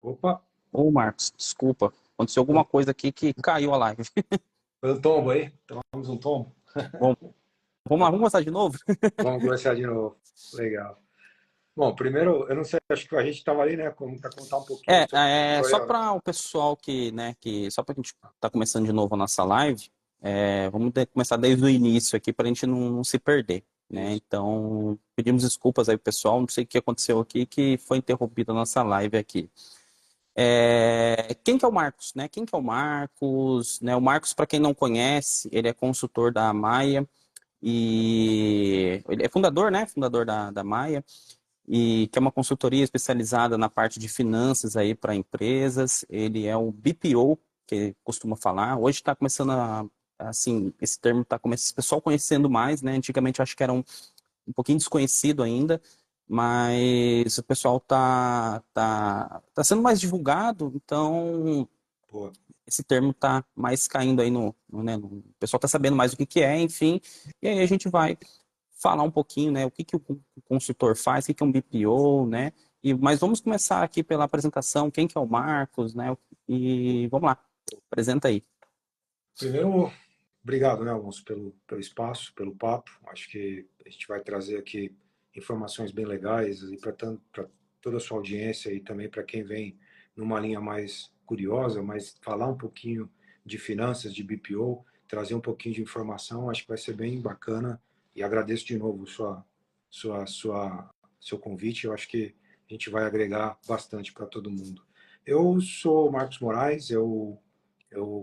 Opa, Ô, Marcos, desculpa. Aconteceu alguma coisa aqui que caiu a live. foi um tombo aí? Tomamos um tombo? Bom, vamos lá, vamos começar de novo? Vamos começar de novo. Legal. Bom, primeiro, eu não sei, acho que a gente estava ali, né, para contar um pouquinho sobre a Só história. para o pessoal só para a gente tá começando de novo a nossa live, vamos começar desde o início aqui para a gente não se perder, né? Isso. Então, pedimos desculpas aí, pessoal, não sei o que aconteceu aqui, que foi interrompida a nossa live aqui. Quem que é o Marcos, né? Quem que é o Marcos, né? O Marcos, para quem não conhece, ele é consultor da Maia e ele é fundador, né? Fundador da Maia e que é uma consultoria especializada na parte de finanças aí para empresas. Ele é o BPO, que costuma falar. Hoje está começando assim, esse termo está começando, o pessoal conhecendo mais, né? Antigamente eu acho que era um pouquinho desconhecido ainda, mas o pessoal tá sendo mais divulgado, então Pô, esse termo tá mais caindo aí né, o pessoal tá sabendo mais o que que é, enfim, e aí a gente vai falar um pouquinho, né, o que que o consultor faz, o que que é um BPO, né, mas vamos começar aqui pela apresentação, quem que é o Marcos, né, e vamos lá, apresenta aí. primeiro, obrigado, né, Alonso, pelo espaço, pelo papo. Acho que a gente vai trazer aqui informações bem legais e para toda a sua audiência e também para quem vem numa linha mais curiosa, mas falar um pouquinho de finanças, de BPO, trazer um pouquinho de informação, acho que vai ser bem bacana e agradeço de novo seu convite. Eu acho que a gente vai agregar bastante para todo mundo. Eu sou Marcos Moraes, eu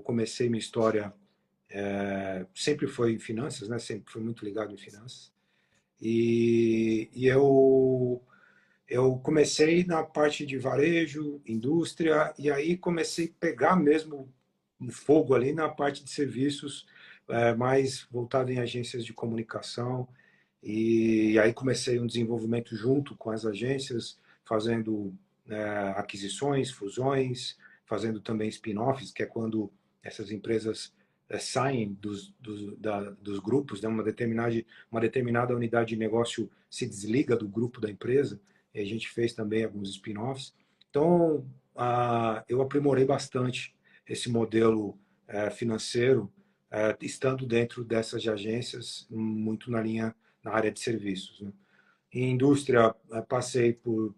comecei minha história sempre foi em finanças, né? Sempre foi muito ligado em finanças. E eu comecei na parte de varejo, indústria, e aí comecei a pegar mesmo um fogo ali na parte de serviços, mais voltado em agências de comunicação. E aí comecei um desenvolvimento junto com as agências, fazendo aquisições, fusões, fazendo também spin-offs, que é quando essas empresas saem dos grupos, né? Uma determinada unidade de negócio se desliga do grupo da empresa, e a gente fez também alguns spin-offs. Então, eu aprimorei bastante esse modelo financeiro, estando dentro dessas agências, muito na área de serviços, né? Em indústria, passei por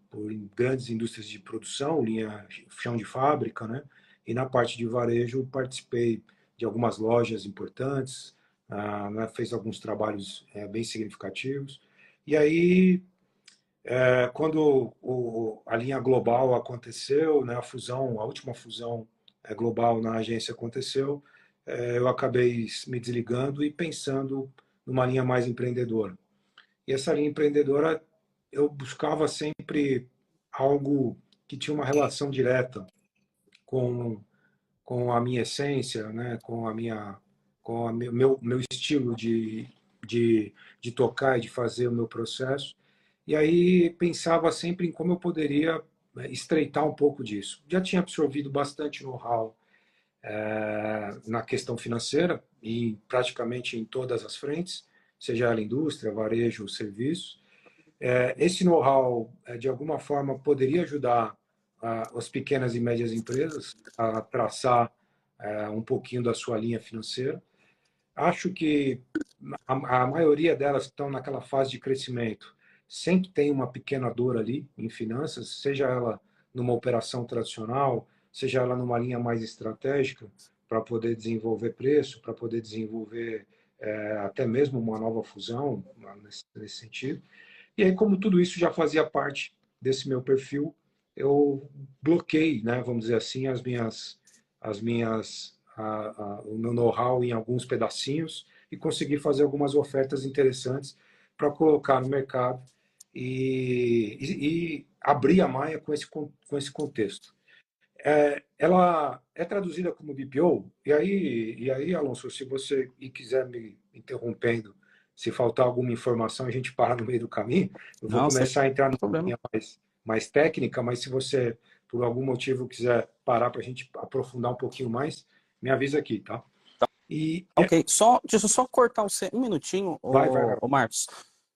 grandes indústrias de produção, linha chão de fábrica, né? E na parte de varejo, participei de algumas lojas importantes, né? Fez alguns trabalhos bem significativos. E aí, quando a linha global aconteceu, né? A última fusão global na agência aconteceu, eu acabei me desligando e pensando numa linha mais empreendedora. E essa linha empreendedora, eu buscava sempre algo que tinha uma relação direta com, com a minha essência, né? Com o meu estilo de tocar e de fazer o meu processo. E aí pensava sempre em como eu poderia estreitar um pouco disso. Já tinha absorvido bastante know-how na questão financeira e praticamente em todas as frentes, seja ela indústria, varejo, serviço. Esse know-how, de alguma forma, poderia ajudar as pequenas e médias empresas a traçar um pouquinho da sua linha financeira. Acho que a maioria delas estão naquela fase de crescimento. Sempre tem uma pequena dor ali em finanças, seja ela numa operação tradicional, seja ela numa linha mais estratégica, para poder desenvolver preço, para poder desenvolver até mesmo uma nova fusão, nesse sentido. E aí, como tudo isso já fazia parte desse meu perfil, eu bloqueei, né, vamos dizer assim, o meu know-how em alguns pedacinhos e consegui fazer algumas ofertas interessantes para colocar no mercado e abrir a Maia com esse contexto. Ela é traduzida como BPO, e aí, Alonso, se você quiser me interrompendo, se faltar alguma informação, a gente para no meio do caminho. Eu vou Não, sem começar a entrar numa problema. linha mais técnica, mas se você, por algum motivo, quiser parar para a gente aprofundar um pouquinho mais, me avisa aqui, tá? E Ok, deixa eu só cortar um minutinho, vai. ô Marcos.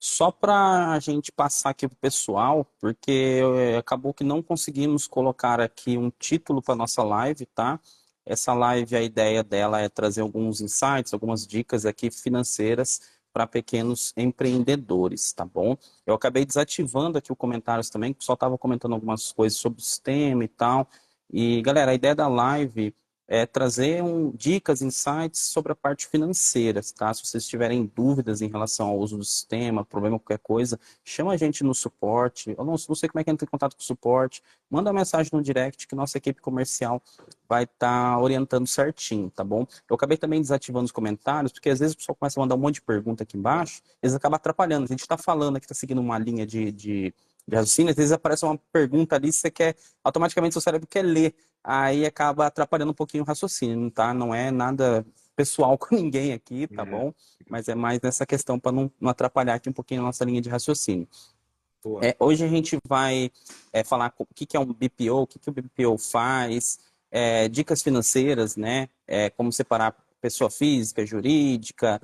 Só para a gente passar aqui para o pessoal, porque acabou que não conseguimos colocar aqui um título para nossa live, tá? Essa live, a ideia dela é trazer alguns insights, algumas dicas aqui financeiras para pequenos empreendedores, tá bom? Eu acabei desativando aqui os comentários também, que só estava comentando algumas coisas sobre o sistema e tal. E, galera, a ideia da live é trazer dicas, insights sobre a parte financeira, tá? Se vocês tiverem dúvidas em relação ao uso do sistema, problema, qualquer coisa, chama a gente no suporte. Eu não sei como é que entra em contato com o suporte. Manda uma mensagem no direct que nossa equipe comercial vai estar orientando certinho, tá bom? Eu acabei também desativando os comentários, porque às vezes o pessoal começa a mandar um monte de pergunta aqui embaixo, eles acabam atrapalhando. A gente está falando aqui, está seguindo uma linha de raciocínio, às vezes aparece uma pergunta ali, você quer, automaticamente seu cérebro quer ler, aí acaba atrapalhando um pouquinho o raciocínio, tá? Não é nada pessoal com ninguém aqui, tá É, bom? Mas é mais nessa questão para não atrapalhar aqui um pouquinho a nossa linha de raciocínio. boa. Hoje a gente vai falar o que é um BPO, o que o BPO faz, dicas financeiras, né? Como separar pessoa física, jurídica,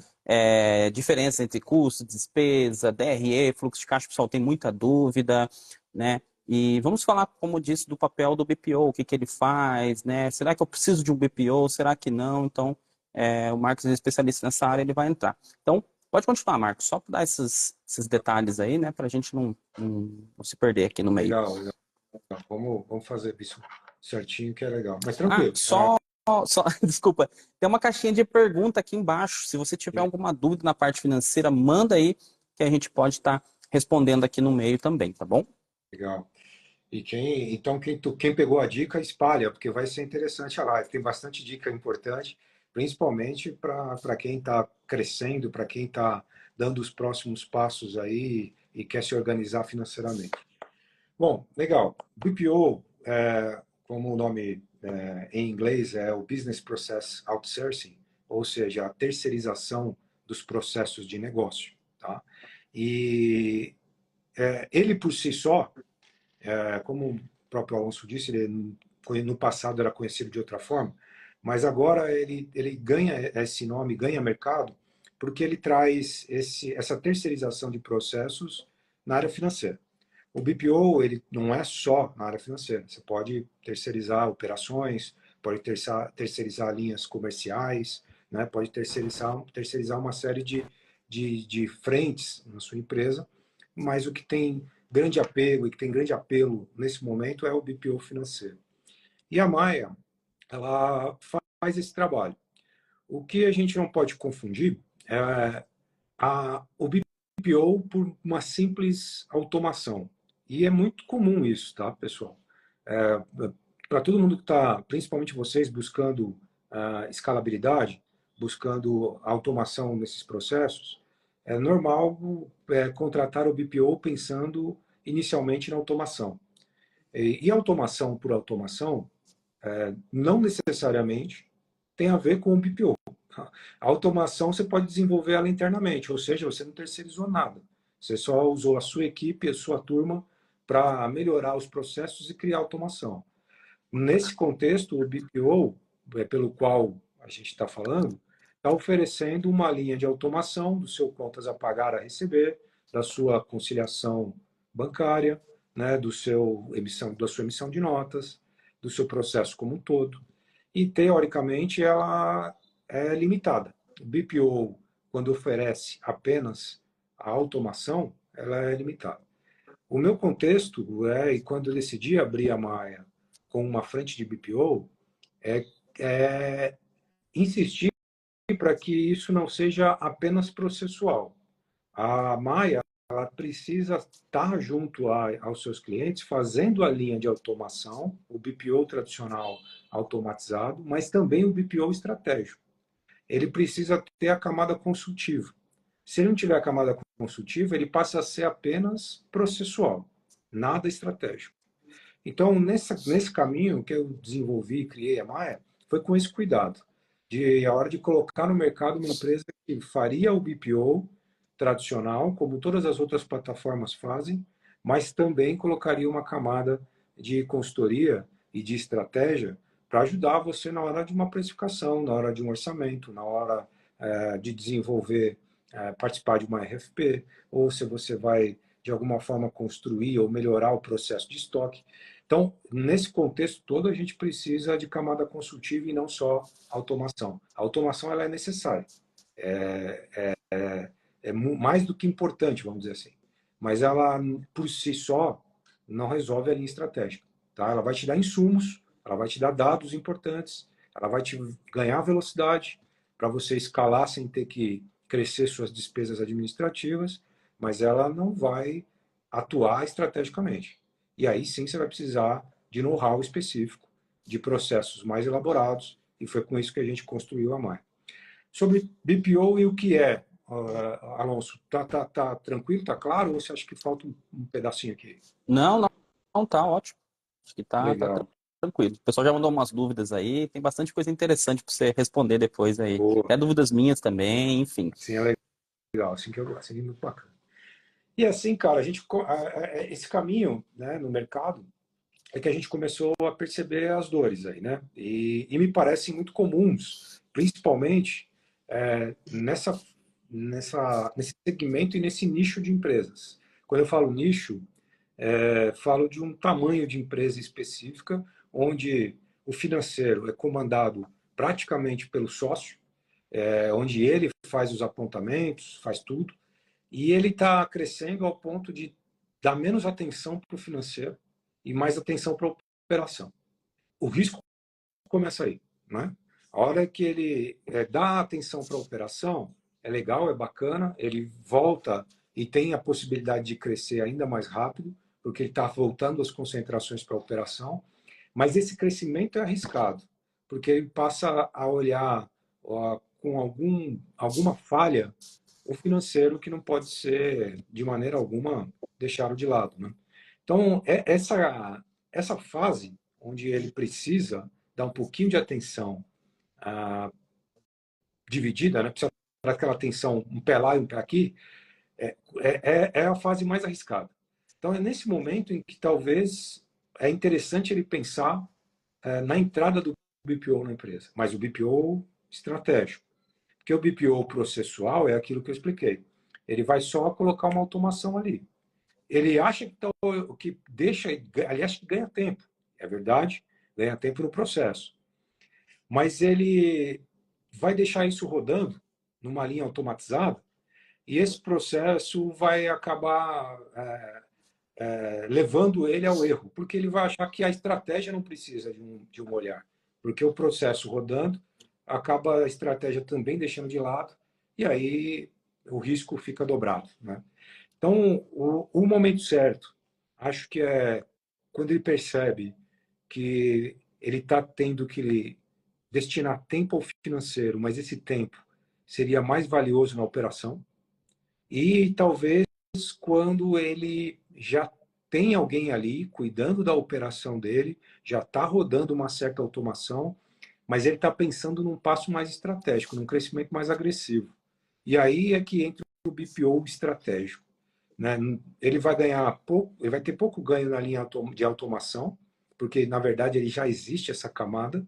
diferença entre custo, despesa, DRE, fluxo de caixa, o pessoal tem muita dúvida, né? E vamos falar, como disse, do papel do BPO, o que ele faz, né? Será que eu preciso de um BPO? Será que não? Então, o Marcos é especialista nessa área, ele vai entrar. Então, pode continuar, Marcos, só para dar esses detalhes aí, né? Para a gente não se perder aqui no meio. Legal, legal. Vamos fazer isso certinho, que é legal. Mas Ah, tranquilo. só, desculpa, tem uma caixinha de pergunta aqui embaixo. Se você tiver alguma dúvida na parte financeira, manda aí que a gente pode estar respondendo aqui no meio também, tá bom? Legal. Então, quem pegou a dica, espalha, porque vai ser interessante a live. Tem bastante dica importante, principalmente para quem está crescendo, para quem está dando os próximos passos aí e quer se organizar financeiramente. Bom, legal. BPO, como o nome em inglês é o Business Process Outsourcing, ou seja, a terceirização dos processos de negócio. Tá? E ele por si só, como o próprio Alonso disse, ele no passado era conhecido de outra forma, mas agora ele ganha esse nome, ganha mercado, porque ele traz essa terceirização de processos na área financeira. O BPO ele não é só na área financeira. Você pode terceirizar operações, pode terceirizar linhas comerciais, né? Pode terceirizar uma série de frentes na sua empresa, mas o que tem grande apego e que tem grande apelo nesse momento é o BPO financeiro. E a Maia, ela faz esse trabalho. O que a gente não pode confundir é o BPO por uma simples automação. E é muito comum isso, tá, pessoal? É, Para todo mundo que está, principalmente vocês, buscando escalabilidade, buscando automação nesses processos, é normal contratar o BPO pensando inicialmente na automação. E automação por automação não necessariamente tem a ver com o BPO. A automação você pode desenvolver ela internamente, ou seja, você não terceirizou nada. Você só usou a sua equipe, a sua turma, para melhorar os processos e criar automação. Nesse contexto, o BPO, pelo qual a gente está falando, está oferecendo uma linha de automação do seu contas a pagar a receber, da sua conciliação bancária, né, da sua emissão de notas, do seu processo como um todo. E, teoricamente, ela é limitada. O BPO, quando oferece apenas a automação, ela é limitada. O meu contexto e quando eu decidi abrir a Maia com uma frente de BPO, é insistir para que isso não seja apenas processual. A Maia ela precisa estar junto aos seus clientes, fazendo a linha de automação, o BPO tradicional automatizado, mas também o BPO estratégico. Ele precisa ter a camada consultiva. Se ele não tiver a camada consultiva, ele passa a ser apenas processual, nada estratégico. Então, nesse caminho que eu desenvolvi e criei a Maia, foi com esse cuidado, de a hora de colocar no mercado uma empresa que faria o BPO tradicional, como todas as outras plataformas fazem, mas também colocaria uma camada de consultoria e de estratégia para ajudar você na hora de uma precificação, na hora de um orçamento, na hora de desenvolver participar de uma RFP, ou se você vai, de alguma forma, construir ou melhorar o processo de estoque. Então, nesse contexto todo, a gente precisa de camada consultiva e não só automação. A automação ela é necessária, é mais do que importante, vamos dizer assim. Mas ela, por si só, não resolve a linha estratégica. Tá? Ela vai te dar insumos, ela vai te dar dados importantes, ela vai te ganhar velocidade para você escalar sem ter que crescer suas despesas administrativas, mas ela não vai atuar estrategicamente. E aí sim você vai precisar de know-how específico, de processos mais elaborados, e foi com isso que a gente construiu a MAI. Sobre BPO e o que é, Alonso, tá tranquilo, tá claro? Ou você acha que falta um pedacinho aqui? Não, não, não, tá ótimo. Acho que tá Legal. tranquilo. O pessoal já mandou umas dúvidas aí, tem bastante coisa interessante para você responder depois aí. Boa. Até dúvidas minhas também, enfim. Assim é legal, assim que eu gosto, assim é muito bacana. E assim, cara, esse caminho, né, no mercado é que a gente começou a perceber as dores aí, né? E me parecem muito comuns, principalmente nesse segmento e nesse nicho de empresas. Quando eu falo nicho, falo de um tamanho de empresa específica, onde o financeiro é comandado praticamente pelo sócio, onde ele faz os apontamentos, faz tudo, e ele está crescendo ao ponto de dar menos atenção para o financeiro e mais atenção para a operação. O risco começa aí, né? A hora que ele dá atenção para a operação, é legal, é bacana, ele volta e tem a possibilidade de crescer ainda mais rápido, porque ele está voltando as concentrações para a operação, mas esse crescimento é arriscado, porque ele passa a olhar com alguma falha o financeiro que não pode ser, de maneira alguma, deixado de lado. Né? Então, essa fase onde ele precisa dar um pouquinho de atenção dividida, né? Precisa dar aquela atenção, um pé lá e um pé aqui, é a fase mais arriscada. Então, é nesse momento em que talvez é interessante ele pensar na entrada do BPO na empresa, mas o BPO estratégico. Porque o BPO processual é aquilo que eu expliquei. Ele vai só colocar uma automação ali. Ele acha que deixa, aliás, que ganha tempo. É verdade, ganha tempo no processo. Mas ele vai deixar isso rodando numa linha automatizada e esse processo vai acabar levando ele ao erro, porque ele vai achar que a estratégia não precisa de um olhar, porque o processo rodando acaba a estratégia também deixando de lado e aí o risco fica dobrado, né? Então, o momento certo, acho que é quando ele percebe que ele está tendo que destinar tempo ao financeiro, mas esse tempo seria mais valioso na operação, e talvez quando ele já tem alguém ali cuidando da operação dele, já está rodando uma certa automação, mas ele está pensando num passo mais estratégico, num crescimento mais agressivo. E aí é que entra o BPO estratégico. Né? Ele vai ganhar pouco, ele vai ter pouco ganho na linha de automação, porque na verdade ele já existe essa camada,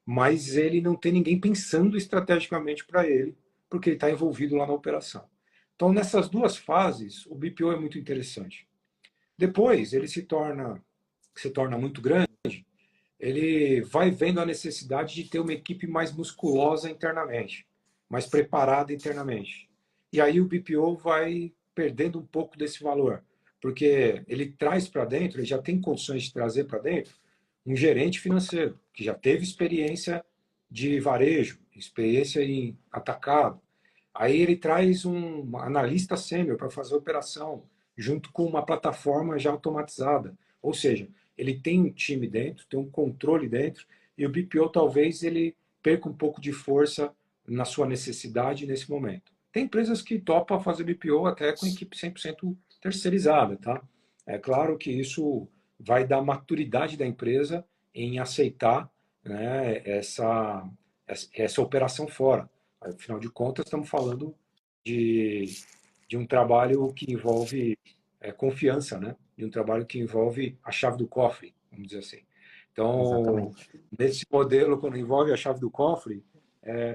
mas ele não tem ninguém pensando estrategicamente para ele, porque ele está envolvido lá na operação. Então, nessas duas fases, o BPO é muito interessante. Depois, ele se torna muito grande, ele vai vendo a necessidade de ter uma equipe mais musculosa internamente, mais preparada internamente. E aí o BPO vai perdendo um pouco desse valor, porque ele traz para dentro, ele já tem condições de trazer para dentro um gerente financeiro, que já teve experiência de varejo, experiência em atacado. Aí ele traz um analista sênior para fazer a operação, junto com uma plataforma já automatizada. Ou seja, ele tem um time dentro, tem um controle dentro, e o BPO talvez ele perca um pouco de força na sua necessidade nesse momento. Tem empresas que topam fazer BPO até com equipe 100% terceirizada, tá? É claro que isso vai dar maturidade da empresa em aceitar, né, essa operação fora. Afinal de contas, estamos falando de, de um trabalho que envolve confiança, né? De um trabalho que envolve a chave do cofre, vamos dizer assim. Então, Exatamente. nesse modelo, quando envolve a chave do cofre,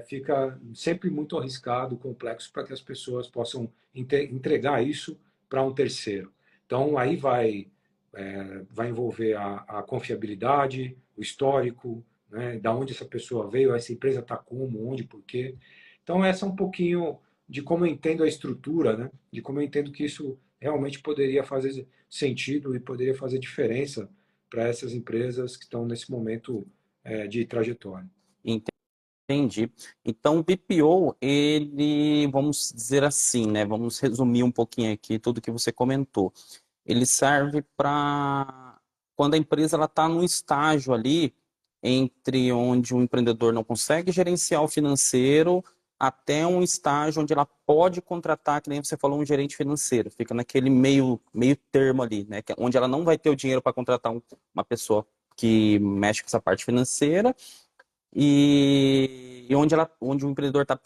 fica sempre muito arriscado, complexo para que as pessoas possam entregar isso para um terceiro. Então, aí vai envolver a confiabilidade, o histórico, né, da onde essa pessoa veio, essa empresa está como, onde, por quê. Então, essa é um pouquinho de como eu entendo a estrutura, né, de como eu entendo que isso realmente poderia fazer sentido e poderia fazer diferença para essas empresas que estão nesse momento de trajetória. Entendi. Então, o BPO, ele, vamos dizer assim, né? Vamos resumir um pouquinho aqui tudo que você comentou. Ele serve para quando a empresa ela está num estágio ali entre onde o empreendedor não consegue gerenciar o financeiro até um estágio onde ela pode contratar, que nem você falou, um gerente financeiro. Fica naquele meio termo ali, né? Onde ela não vai ter o dinheiro para contratar uma pessoa que mexe com essa parte financeira e onde o empreendedor tá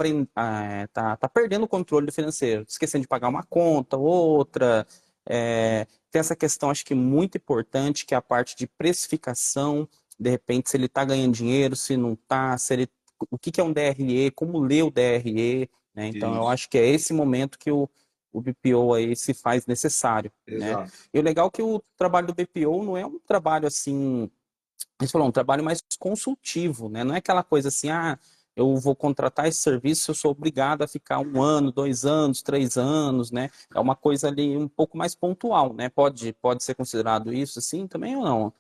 perdendo o controle do financeiro, esquecendo de pagar uma conta, outra. Tem essa questão, acho que muito importante, que é a parte de precificação. De repente, se ele está ganhando dinheiro, se não está, o que é um DRE, como ler o DRE, né? Então, eu Isso, acho que é esse momento que o BPO aí se faz necessário, né? exato. E o legal é que o trabalho do BPO não é um trabalho assim, você falou, um trabalho mais consultivo, né? Não é aquela coisa assim, eu vou contratar esse serviço, eu sou obrigado a ficar 1 ano, 2 anos, 3 anos, né? É uma coisa ali um pouco mais pontual, né? Pode ser considerado isso assim também ou não?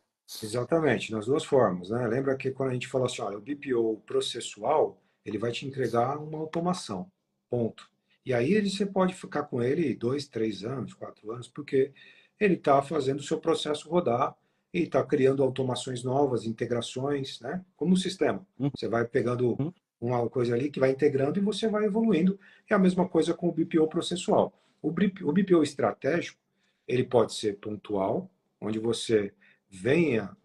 Exatamente, nas duas formas, né? Lembra que quando a gente fala assim, olha, o BPO processual, ele vai te entregar uma automação, ponto. E aí você pode ficar com ele 2, 3 anos, 4 anos, porque ele está fazendo o seu processo rodar e está criando automações novas, integrações, né? Como um sistema. Você vai pegando Uhum. uma coisa ali que vai integrando e você vai evoluindo. É a mesma coisa com o BPO processual. O BPO estratégico, ele pode ser pontual, onde você tem a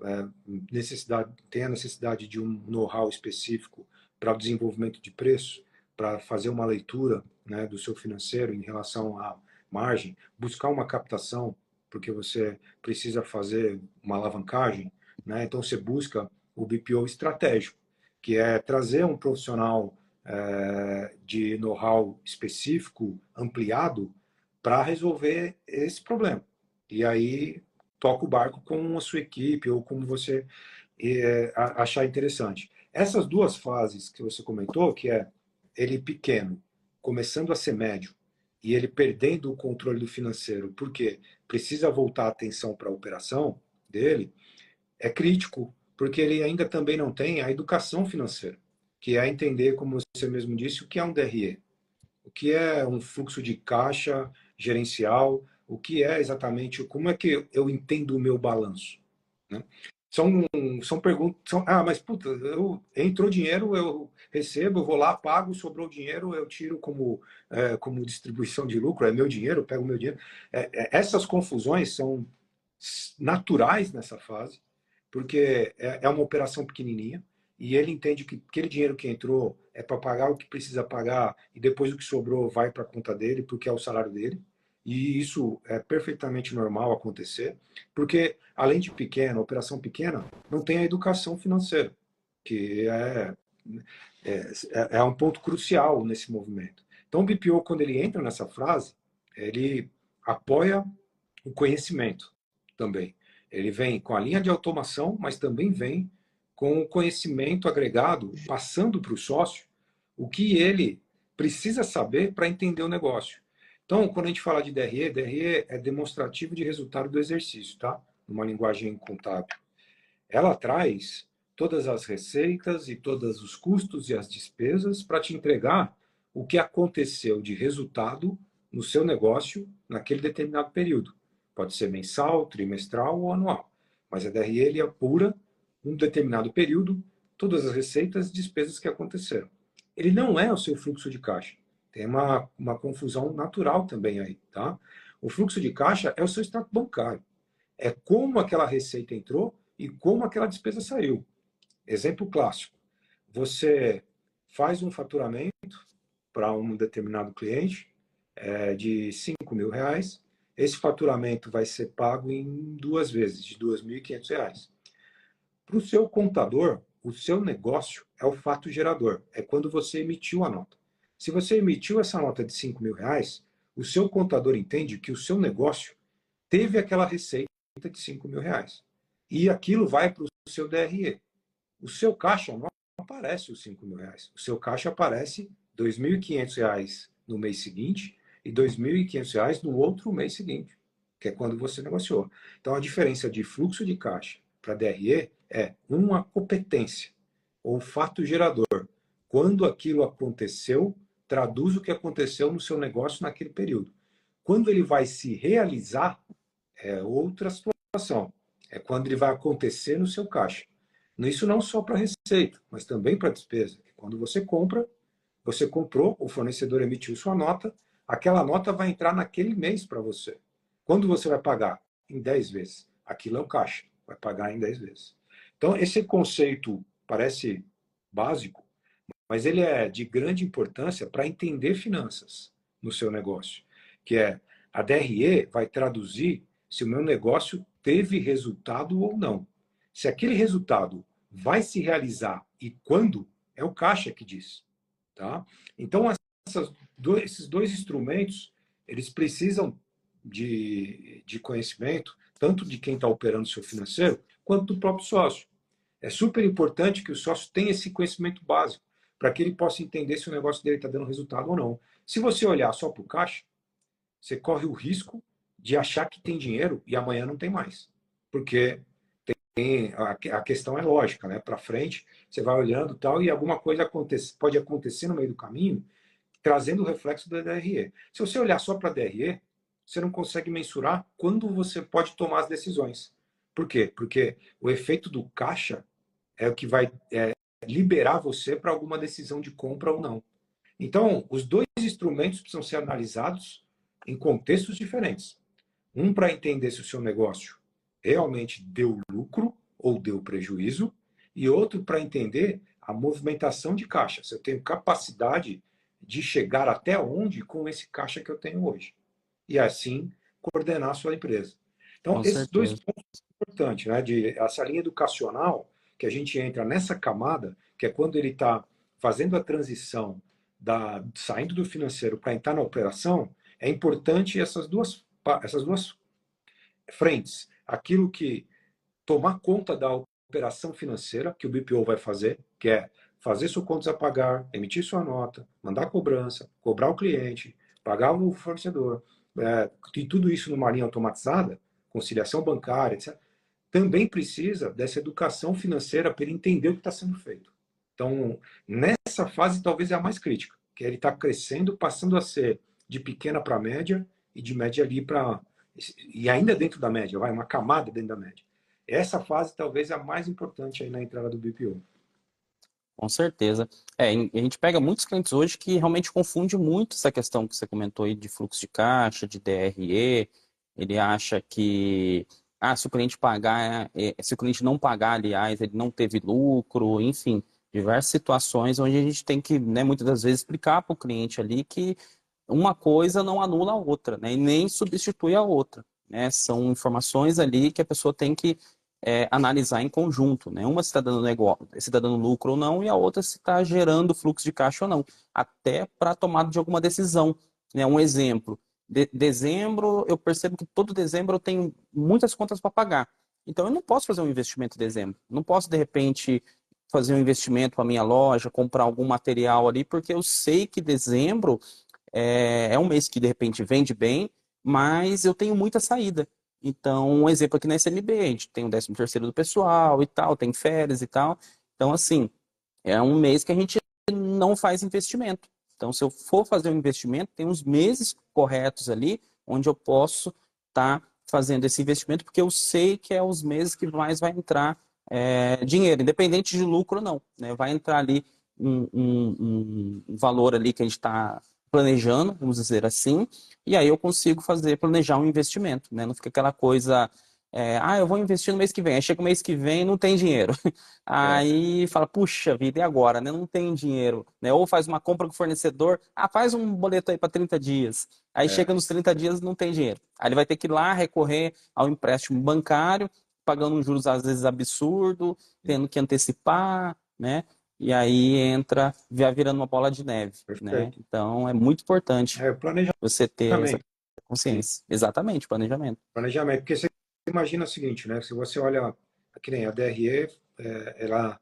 necessidade de um know-how específico para o desenvolvimento de preço, para fazer uma leitura, né, do seu financeiro em relação à margem, buscar uma captação, porque você precisa fazer uma alavancagem, né? Então você busca o BPO estratégico, que é trazer um profissional de know-how específico, ampliado, para resolver esse problema. E aí toca o barco com a sua equipe ou como você achar interessante. Essas duas fases que você comentou, que é ele pequeno, começando a ser médio, e ele perdendo o controle do financeiro, porque precisa voltar a atenção para a operação dele, é crítico, porque ele ainda também não tem a educação financeira, que é entender, como você mesmo disse, o que é um DRE, o que é um fluxo de caixa gerencial, o que é exatamente, como é que eu entendo o meu balanço, né? São perguntas, mas puta, entrou dinheiro, eu recebo, eu vou lá, pago, sobrou dinheiro, eu tiro como distribuição de lucro, é meu dinheiro, eu pego meu dinheiro. Essas confusões são naturais nessa fase, porque é uma operação pequenininha, e ele entende que aquele dinheiro que entrou é para pagar o que precisa pagar, e depois o que sobrou vai para a conta dele, porque é o salário dele. E isso é perfeitamente normal acontecer, porque além de pequena, operação pequena, não tem a educação financeira, que é um ponto crucial nesse movimento. Então, o BPO, quando ele entra nessa frase, ele apoia o conhecimento também. Ele vem com a linha de automação, mas também vem com o conhecimento agregado, passando para o sócio o que ele precisa saber para entender o negócio. Então, quando a gente fala de DRE é demonstrativo de resultado do exercício, tá? Numa linguagem contábil. Ela traz todas as receitas e todos os custos e as despesas para te entregar o que aconteceu de resultado no seu negócio naquele determinado período. Pode ser mensal, trimestral ou anual. Mas a DRE ele apura um determinado período, todas as receitas e despesas que aconteceram. Ele não é o seu fluxo de caixa. Tem uma confusão natural também aí, tá? O fluxo de caixa é o seu extrato bancário. É como aquela receita entrou e como aquela despesa saiu. Exemplo clássico: você faz um faturamento para um determinado cliente de R$ 5.000. Esse faturamento vai ser pago em 2 vezes, de R$ 2.500. Para o seu contador, o seu negócio é o fato gerador, é quando você emitiu a nota. Se você emitiu essa nota de R$ 5.000, o seu contador entende que o seu negócio teve aquela receita de R$ 5.000. E aquilo vai para o seu DRE. O seu caixa não aparece os R$ 5.000. O seu caixa aparece R$ 2.500 no mês seguinte e R$ 2.500 no outro mês seguinte, que é quando você negociou. Então, a diferença de fluxo de caixa para DRE é uma competência, ou fato gerador. Quando aquilo aconteceu, traduz o que aconteceu no seu negócio naquele período. Quando ele vai se realizar, é outra situação. É quando ele vai acontecer no seu caixa. Isso não só para receita, mas também para despesa. Quando você compra, você comprou, o fornecedor emitiu sua nota, aquela nota vai entrar naquele mês para você. Quando você vai pagar? Em 10 vezes. Aquilo é o caixa, vai pagar em 10 vezes. Então, esse conceito parece básico, mas ele é de grande importância para entender finanças no seu negócio, que é a DRE vai traduzir se o meu negócio teve resultado ou não. Se aquele resultado vai se realizar e quando, é o caixa que diz. Tá? Então, esses dois instrumentos, eles precisam de conhecimento, tanto de quem está operando o seu financeiro, quanto do próprio sócio. É super importante que o sócio tenha esse conhecimento básico, para que ele possa entender se o negócio dele está dando resultado ou não. Se você olhar só para o caixa, você corre o risco de achar que tem dinheiro e amanhã não tem mais. Porque a questão é lógica, né? Para frente, você vai olhando tal, e alguma coisa pode acontecer no meio do caminho, trazendo o reflexo da DRE. Se você olhar só para a DRE, você não consegue mensurar quando você pode tomar as decisões. Por quê? Porque o efeito do caixa é o que vai liberar você para alguma decisão de compra ou não. Então, os dois instrumentos precisam ser analisados em contextos diferentes. Um para entender se o seu negócio realmente deu lucro ou deu prejuízo, e outro para entender a movimentação de caixa. Se eu tenho capacidade de chegar até onde com esse caixa que eu tenho hoje. E assim coordenar a sua empresa. Então, Com esses dois certeza. pontos são importantes, né? Essa linha educacional, que a gente entra nessa camada, que é quando ele está fazendo a transição saindo do financeiro para entrar na operação, é importante essas duas frentes. Aquilo que tomar conta da operação financeira que o BPO vai fazer, que é fazer suas contas a pagar, emitir sua nota, mandar cobrança, cobrar o cliente, pagar o fornecedor, e tudo isso numa linha automatizada, conciliação bancária, etc., também precisa dessa educação financeira para ele entender o que está sendo feito. Então, nessa fase, talvez é a mais crítica, que ele está crescendo, passando a ser de pequena para média e de média ali para. E ainda dentro da média, vai uma camada dentro da média. Essa fase talvez é a mais importante aí na entrada do BPO. Com certeza. E a gente pega muitos clientes hoje que realmente confunde muito essa questão que você comentou aí de fluxo de caixa, de DRE. Ele acha que, se o cliente pagar, se o cliente não pagar, aliás, ele não teve lucro, enfim, diversas situações onde a gente tem que, né, muitas das vezes explicar para o cliente ali que uma coisa não anula a outra, né, e nem substitui a outra, né? São informações ali que a pessoa tem que analisar em conjunto, né? Uma se está dando negócio, se está dando lucro ou não, e a outra se está gerando fluxo de caixa ou não, até para a tomada de alguma decisão. Né? Um exemplo, dezembro, eu percebo que todo dezembro eu tenho muitas contas para pagar. Então eu não posso fazer um investimento em dezembro. Não posso, de repente, fazer um investimento para minha loja, comprar algum material ali, porque eu sei que dezembro é um mês que de repente vende bem, mas eu tenho muita saída. Então, um exemplo aqui na SMB, a gente tem o 13º do pessoal e tal, tem férias e tal. Então, assim, é um mês que a gente não faz investimento. Então, se eu for fazer um investimento, tem uns meses corretos ali onde eu posso estar fazendo esse investimento, porque eu sei que é os meses que mais vai entrar dinheiro, independente de lucro ou não. Né? Vai entrar ali um valor ali que a gente está planejando, vamos dizer assim, e aí eu consigo planejar um investimento, né? Não fica aquela coisa, eu vou investir no mês que vem, aí chega o mês que vem e não tem dinheiro. É, Aí fala, puxa vida, e agora, né? Não tem dinheiro, né? Ou faz uma compra com o fornecedor, faz um boleto aí para 30 dias. Aí é, chega nos 30 dias não tem dinheiro. Aí ele vai ter que ir lá recorrer ao empréstimo bancário pagando um juros às vezes absurdo, tendo que antecipar, né? E aí entra, já virando uma bola de neve, né? Perfeito. Então é muito importante É, planejamento. você ter essa consciência. Exatamente, planejamento. Planejamento. Porque você imagina o seguinte, né? Se você olha, que nem a DRE, ela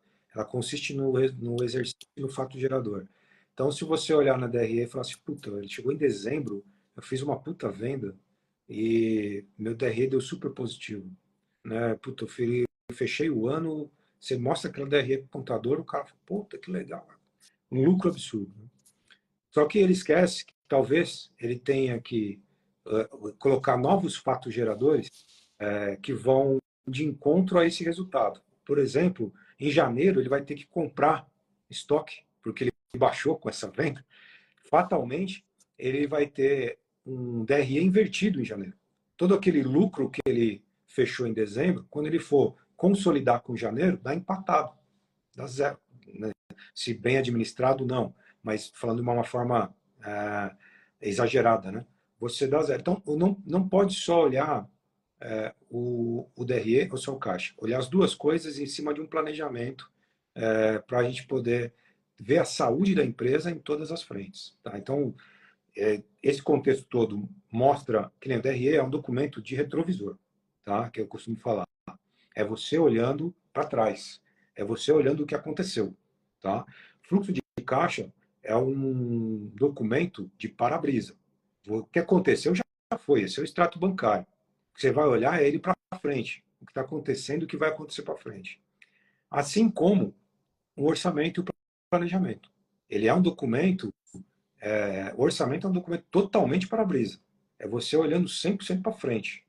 consiste no exercício no fato gerador. Então, se você olhar na DRE e falar assim, puta, ele chegou em dezembro, eu fiz uma puta venda e meu DRE deu super positivo, né? Puta, fechei o ano, você mostra aquela DRE pro contador, o cara fala, puta, que legal, um lucro absurdo, né? Só que ele esquece que talvez ele tenha que colocar novos fatos geradores que vão de encontro a esse resultado. Por exemplo, em janeiro ele vai ter que comprar estoque, porque ele baixou com essa venda. Fatalmente, ele vai ter um DRE invertido em janeiro. Todo aquele lucro que ele fechou em dezembro, quando ele for consolidar com janeiro, dá empatado, dá zero, né? Se bem administrado, não. Mas falando de uma forma exagerada, né? Você dá zero. Então, não pode só olhar o DRE ou só o caixa. Olhar as duas coisas em cima de um planejamento para a gente poder ver a saúde da empresa em todas as frentes. Tá? Então, esse contexto todo mostra que nem o DRE é um documento de retrovisor, tá? Que eu costumo falar. É você olhando para trás. É você olhando o que aconteceu. Tá? Fluxo de caixa é um documento de para-brisa. O que aconteceu já foi. Esse é o extrato bancário. O que você vai olhar é ele para frente. O que está acontecendo e o que vai acontecer para frente. Assim como o orçamento e o planejamento. Ele é um documento, o orçamento é um documento totalmente para-brisa. É você olhando 100% para frente.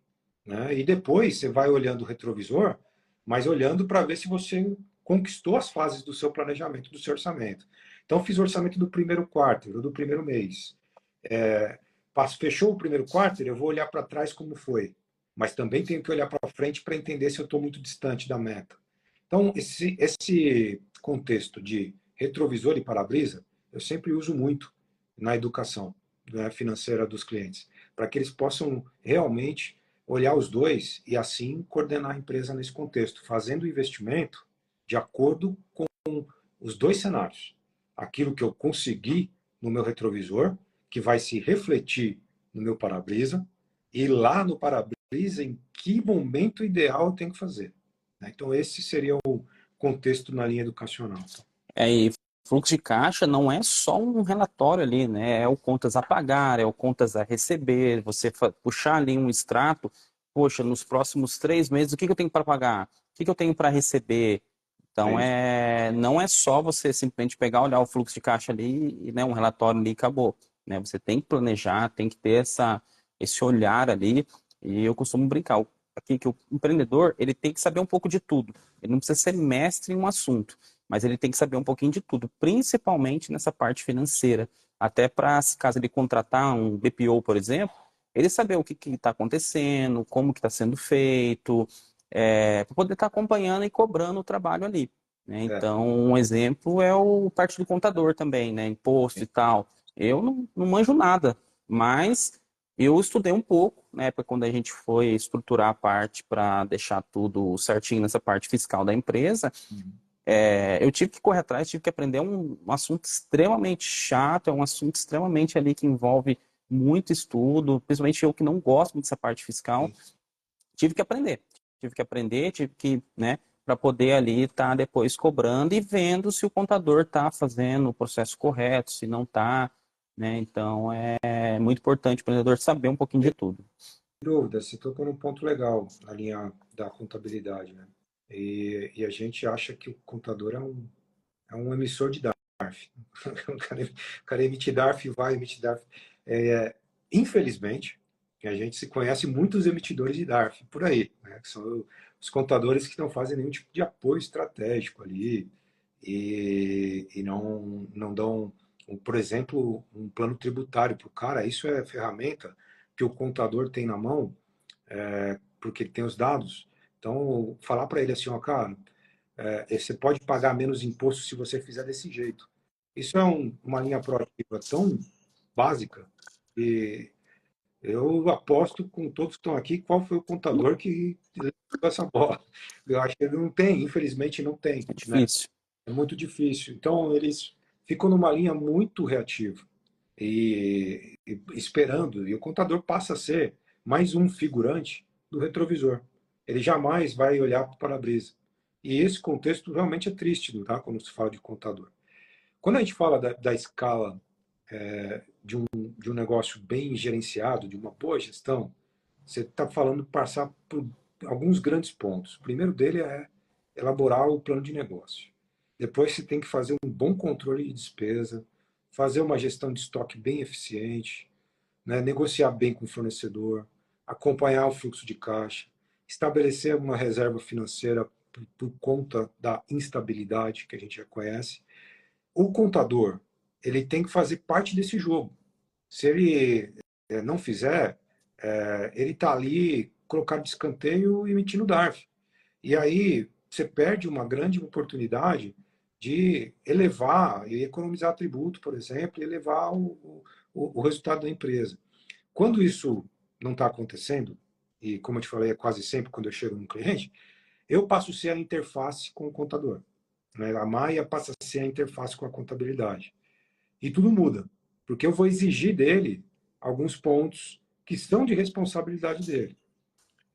Né? E depois você vai olhando o retrovisor, mas olhando para ver se você conquistou as fases do seu planejamento, do seu orçamento. Então, fiz o orçamento do primeiro quarto, do primeiro mês. Fechou o primeiro quarto, eu vou olhar para trás como foi. Mas também tenho que olhar para frente para entender se eu estou muito distante da meta. Então, esse contexto de retrovisor e para-brisa, eu sempre uso muito na educação, né, financeira dos clientes, para que eles possam realmente olhar os dois e assim coordenar a empresa nesse contexto, fazendo o investimento de acordo com os dois cenários. Aquilo que eu consegui no meu retrovisor, que vai se refletir no meu para-brisa, e lá no para-brisa, em que momento ideal eu tenho que fazer. Então, esse seria o contexto na linha educacional. E fluxo de caixa não é só um relatório ali, né? É o contas a pagar, é o contas a receber, você puxar ali um extrato, poxa, nos próximos 3 meses, o que eu tenho para pagar? O que eu tenho para receber? Então, não é só você simplesmente pegar, olhar o fluxo de caixa ali, e, né, um relatório ali e acabou. Né? Você tem que planejar, tem que ter esse olhar ali, e eu costumo brincar, aqui que o empreendedor, ele tem que saber um pouco de tudo. Ele não precisa ser mestre em um assunto, mas ele tem que saber um pouquinho de tudo, principalmente nessa parte financeira. Até para, se caso ele contratar um BPO, por exemplo, ele saber o que está acontecendo, como que está sendo feito, para poder estar acompanhando e cobrando o trabalho ali. Né? Então, um exemplo é o parte do contador também, né? Imposto e tal. Eu não manjo nada, mas eu estudei um pouco, né? Quando a gente foi estruturar a parte para deixar tudo certinho nessa parte fiscal da empresa, eu tive que correr atrás, tive que aprender um assunto extremamente chato, é um assunto extremamente ali que envolve muito estudo, principalmente eu que não gosto muito dessa parte fiscal, tive que aprender, tive que, né, para poder ali estar depois cobrando e vendo se o contador está fazendo o processo correto, se não está, né? Então é muito importante o empreendedor saber um pouquinho de tudo. Sem dúvida, você tocou num ponto legal na linha da contabilidade, né? E a gente acha que o contador é um emissor de DARF. O cara emite DARF, vai emitir DARF. Infelizmente, a gente se conhece muitos emitidores de DARF por aí, né? Que são os contadores que não fazem nenhum tipo de apoio estratégico ali e não dão, por exemplo, um plano tributário para o cara. Isso é ferramenta que o contador tem na mão, porque ele tem os dados. Então, falar para ele assim, ó, cara, você pode pagar menos imposto se você fizer desse jeito. Isso é uma linha proativa tão básica e Eu aposto com todos que estão aqui qual foi o contador que levou essa bola. Eu acho que não tem, infelizmente não tem, É né? difícil. É muito difícil. Então, eles ficam numa linha muito reativa e esperando. E o contador passa a ser mais um figurante do retrovisor. Ele jamais vai olhar para o para-brisa. E esse contexto realmente é triste, tá? Quando se fala de contador. Quando a gente fala da escala de um negócio bem gerenciado, de uma boa gestão, você está falando passar por alguns grandes pontos. O primeiro dele é elaborar o plano de negócio. Depois você tem que fazer um bom controle de despesa, fazer uma gestão de estoque bem eficiente, né, negociar bem com o fornecedor, acompanhar o fluxo de caixa, estabelecer uma reserva financeira por conta da instabilidade que a gente já conhece. O contador, ele tem que fazer parte desse jogo. Se ele não fizer, ele está ali colocado de escanteio e emitindo DARF. E aí você perde uma grande oportunidade de elevar e economizar tributo, por exemplo, e elevar o resultado da empresa. Quando isso não está acontecendo, e como eu te falei, é quase sempre quando eu chego num cliente, eu passo a ser a interface com o contador, né? A Maia passa a ser a interface com a contabilidade. E tudo muda, porque eu vou exigir dele alguns pontos que são de responsabilidade dele.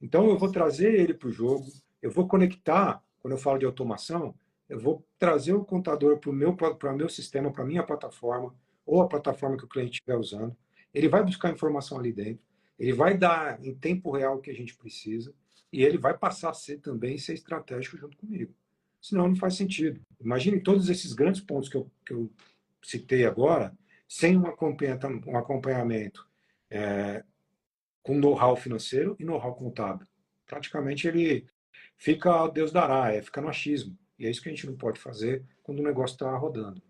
Então eu vou trazer ele para o jogo, eu vou conectar, quando eu falo de automação, eu vou trazer o contador para o meu sistema, para a minha plataforma, ou a plataforma que o cliente estiver usando. Ele vai buscar informação ali dentro, ele vai dar em tempo real o que a gente precisa, e ele vai passar a ser também ser estratégico junto comigo. Senão não faz sentido. Imagine todos esses grandes pontos que eu citei agora, sem um acompanhamento com know-how financeiro e know-how contábil. Praticamente ele fica Deus dará, fica no achismo. E é isso que a gente não pode fazer quando o negócio está rodando.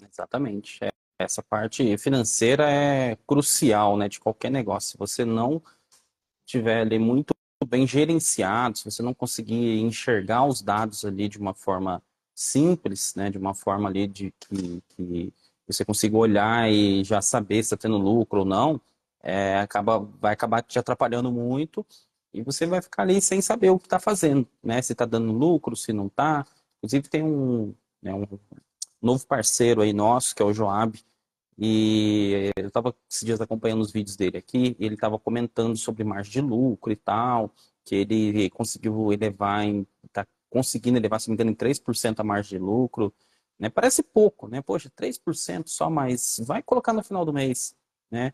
Exatamente. Essa parte financeira é crucial, né, de qualquer negócio. Se você não tiver ali muito bem gerenciado, se você não conseguir enxergar os dados ali de uma forma simples, né, de uma forma ali de que você consiga olhar e já saber se está tendo lucro ou não, vai acabar te atrapalhando muito e você vai ficar ali sem saber o que está fazendo, né, se está dando lucro, se não está. Inclusive tem um novo parceiro aí nosso, que é o Joab, e eu estava esses dias acompanhando os vídeos dele aqui, e ele estava comentando sobre margem de lucro e tal, que ele conseguiu elevar, está conseguindo elevar, se não me engano, em 3% a margem de lucro, né? Parece pouco, né? Poxa, 3% só, mas vai colocar no final do mês, né?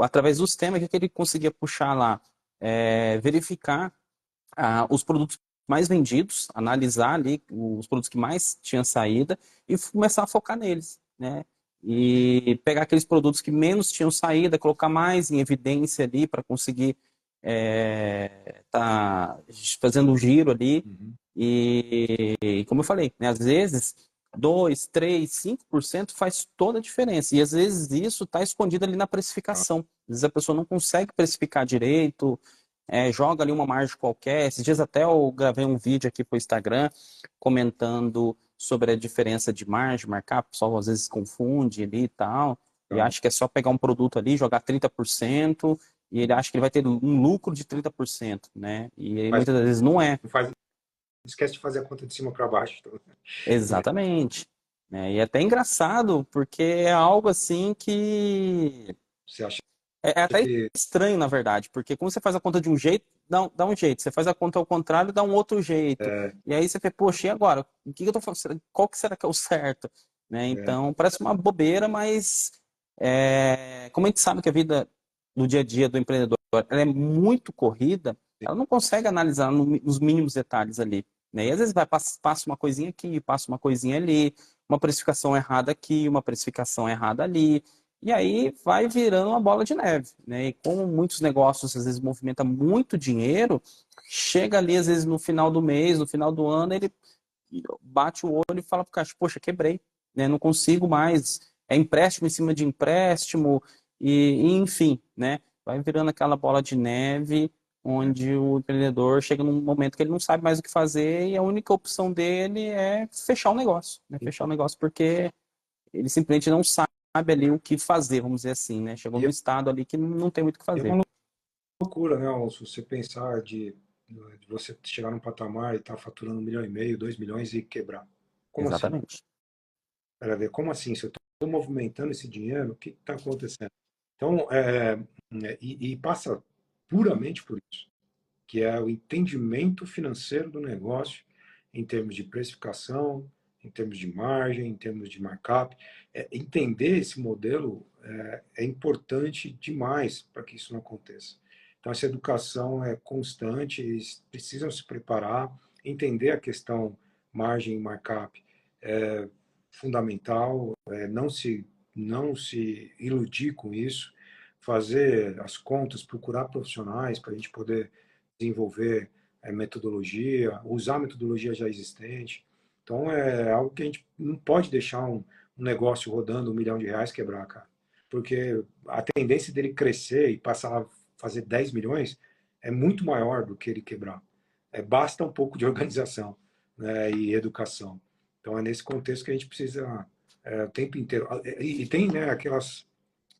Através do sistema, o que ele conseguia puxar lá? Verificar os produtos mais vendidos, analisar ali os produtos que mais tinham saída e começar a focar neles, né? E pegar aqueles produtos que menos tinham saída, colocar mais em evidência ali para conseguir tá fazendo um giro ali. Uhum. E como eu falei, né, às vezes 2, 3, 5% faz toda a diferença. E às vezes isso está escondido ali na precificação. Às vezes a pessoa não consegue precificar direito, joga ali uma margem qualquer. Esses dias até eu gravei um vídeo aqui para o Instagram comentando sobre a diferença de margem, marcar, o pessoal às vezes confunde ali e tal, e Então, acha que é só pegar um produto ali, jogar 30%, e ele acha que ele vai ter um lucro de 30%, né? E aí, faz, muitas das vezes não é. faz, esquece de fazer a conta de cima para baixo. Então, Exatamente. Né? E é até engraçado, porque é algo assim que você acha é até que estranho, na verdade, porque como você faz a conta de um jeito, dá um jeito. Você faz a conta ao contrário, dá um outro jeito. E aí você fica, poxa, e agora? O que eu tô fazendo? Qual que será que é o certo? Né? é, Então, parece uma bobeira, mas como a gente sabe que a vida no dia a dia do empreendedor ela é muito corrida, ela não consegue analisar nos mínimos detalhes ali. Né? E às vezes passa uma coisinha aqui, passa uma coisinha ali, uma precificação errada aqui, uma precificação errada ali. E aí vai virando uma bola de neve, né? E como muitos negócios às vezes movimentam muito dinheiro, chega ali às vezes no final do mês, no final do ano, ele bate o olho e fala pro caixa, poxa, quebrei, né? Não consigo mais. É empréstimo em cima de empréstimo e enfim, né? Vai virando aquela bola de neve onde o empreendedor chega num momento que ele não sabe mais o que fazer e a única opção dele é fechar o negócio, né? Fechar o negócio porque ele simplesmente não sabe ali o que fazer, vamos dizer assim, né? Chegou num estado ali que não tem muito o que É fazer. uma loucura, né, Alonso? Você pensar de você chegar num patamar e estar faturando 1,5 milhão, 2 milhões e quebrar. Como assim? Exatamente. Pera ver, como assim? Se eu estou movimentando esse dinheiro, o que está acontecendo? Então, e passa puramente por isso, que é o entendimento financeiro do negócio em termos de precificação, em termos de margem, em termos de markup. Entender esse modelo é importante demais para que isso não aconteça. Então, essa educação é constante, eles precisam se preparar, entender a questão margem e markup é fundamental, não se iludir com isso, fazer as contas, procurar profissionais para a gente poder desenvolver metodologia, usar metodologia já existente. Então, é algo que a gente não pode deixar um negócio rodando R$ 1 milhão quebrar, cara. Porque a tendência dele crescer e passar a fazer 10 milhões é muito maior do que ele quebrar. Basta um pouco de organização, né, e educação. Então, é nesse contexto que a gente precisa o tempo inteiro. E tem, né, aquelas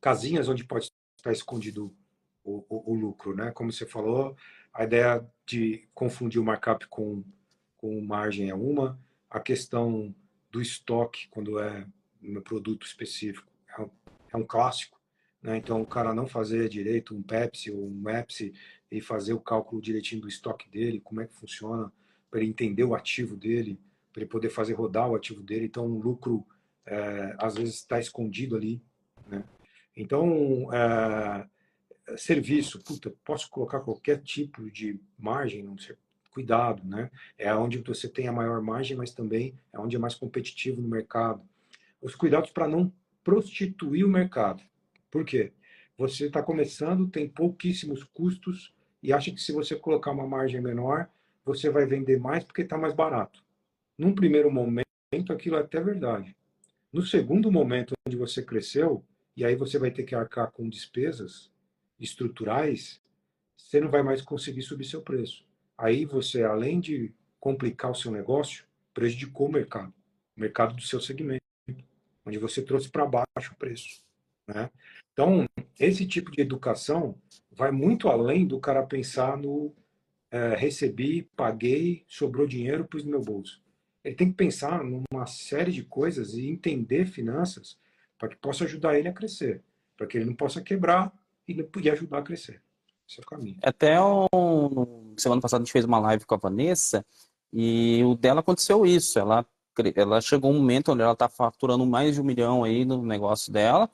casinhas onde pode estar escondido o lucro, né? Como você falou, a ideia de confundir o markup com margem é uma, a questão do estoque, quando é um produto específico, é um clássico, né? Então, o cara não fazer direito um Pepsi ou um Pepsi e fazer o cálculo direitinho do estoque dele, como é que funciona, para ele entender o ativo dele, para ele poder fazer rodar o ativo dele. Então, o lucro, às vezes, está escondido ali, né? Então, serviço, puta, posso colocar qualquer tipo de margem, não sei, cuidado, né? É onde você tem a maior margem, mas também é onde é mais competitivo no mercado. Os cuidados para não prostituir o mercado. Por quê? Você está começando, tem pouquíssimos custos e acha que se você colocar uma margem menor, você vai vender mais porque está mais barato. Num primeiro momento, aquilo é até verdade. No segundo momento, onde você cresceu, e aí você vai ter que arcar com despesas estruturais, você não vai mais conseguir subir seu preço. Aí você, além de complicar o seu negócio, prejudicou o mercado do seu segmento, onde você trouxe para baixo o preço, né? Então, esse tipo de educação vai muito além do cara pensar no recebi, paguei, sobrou dinheiro, pus no meu bolso. Ele tem que pensar numa série de coisas e entender finanças para que possa ajudar ele a crescer, para que ele não possa quebrar e ajudar a crescer. Esse é o caminho. Até semana passada a gente fez uma live com a Vanessa e o dela aconteceu isso. Ela chegou um momento onde ela está faturando mais de 1 milhão aí no negócio dela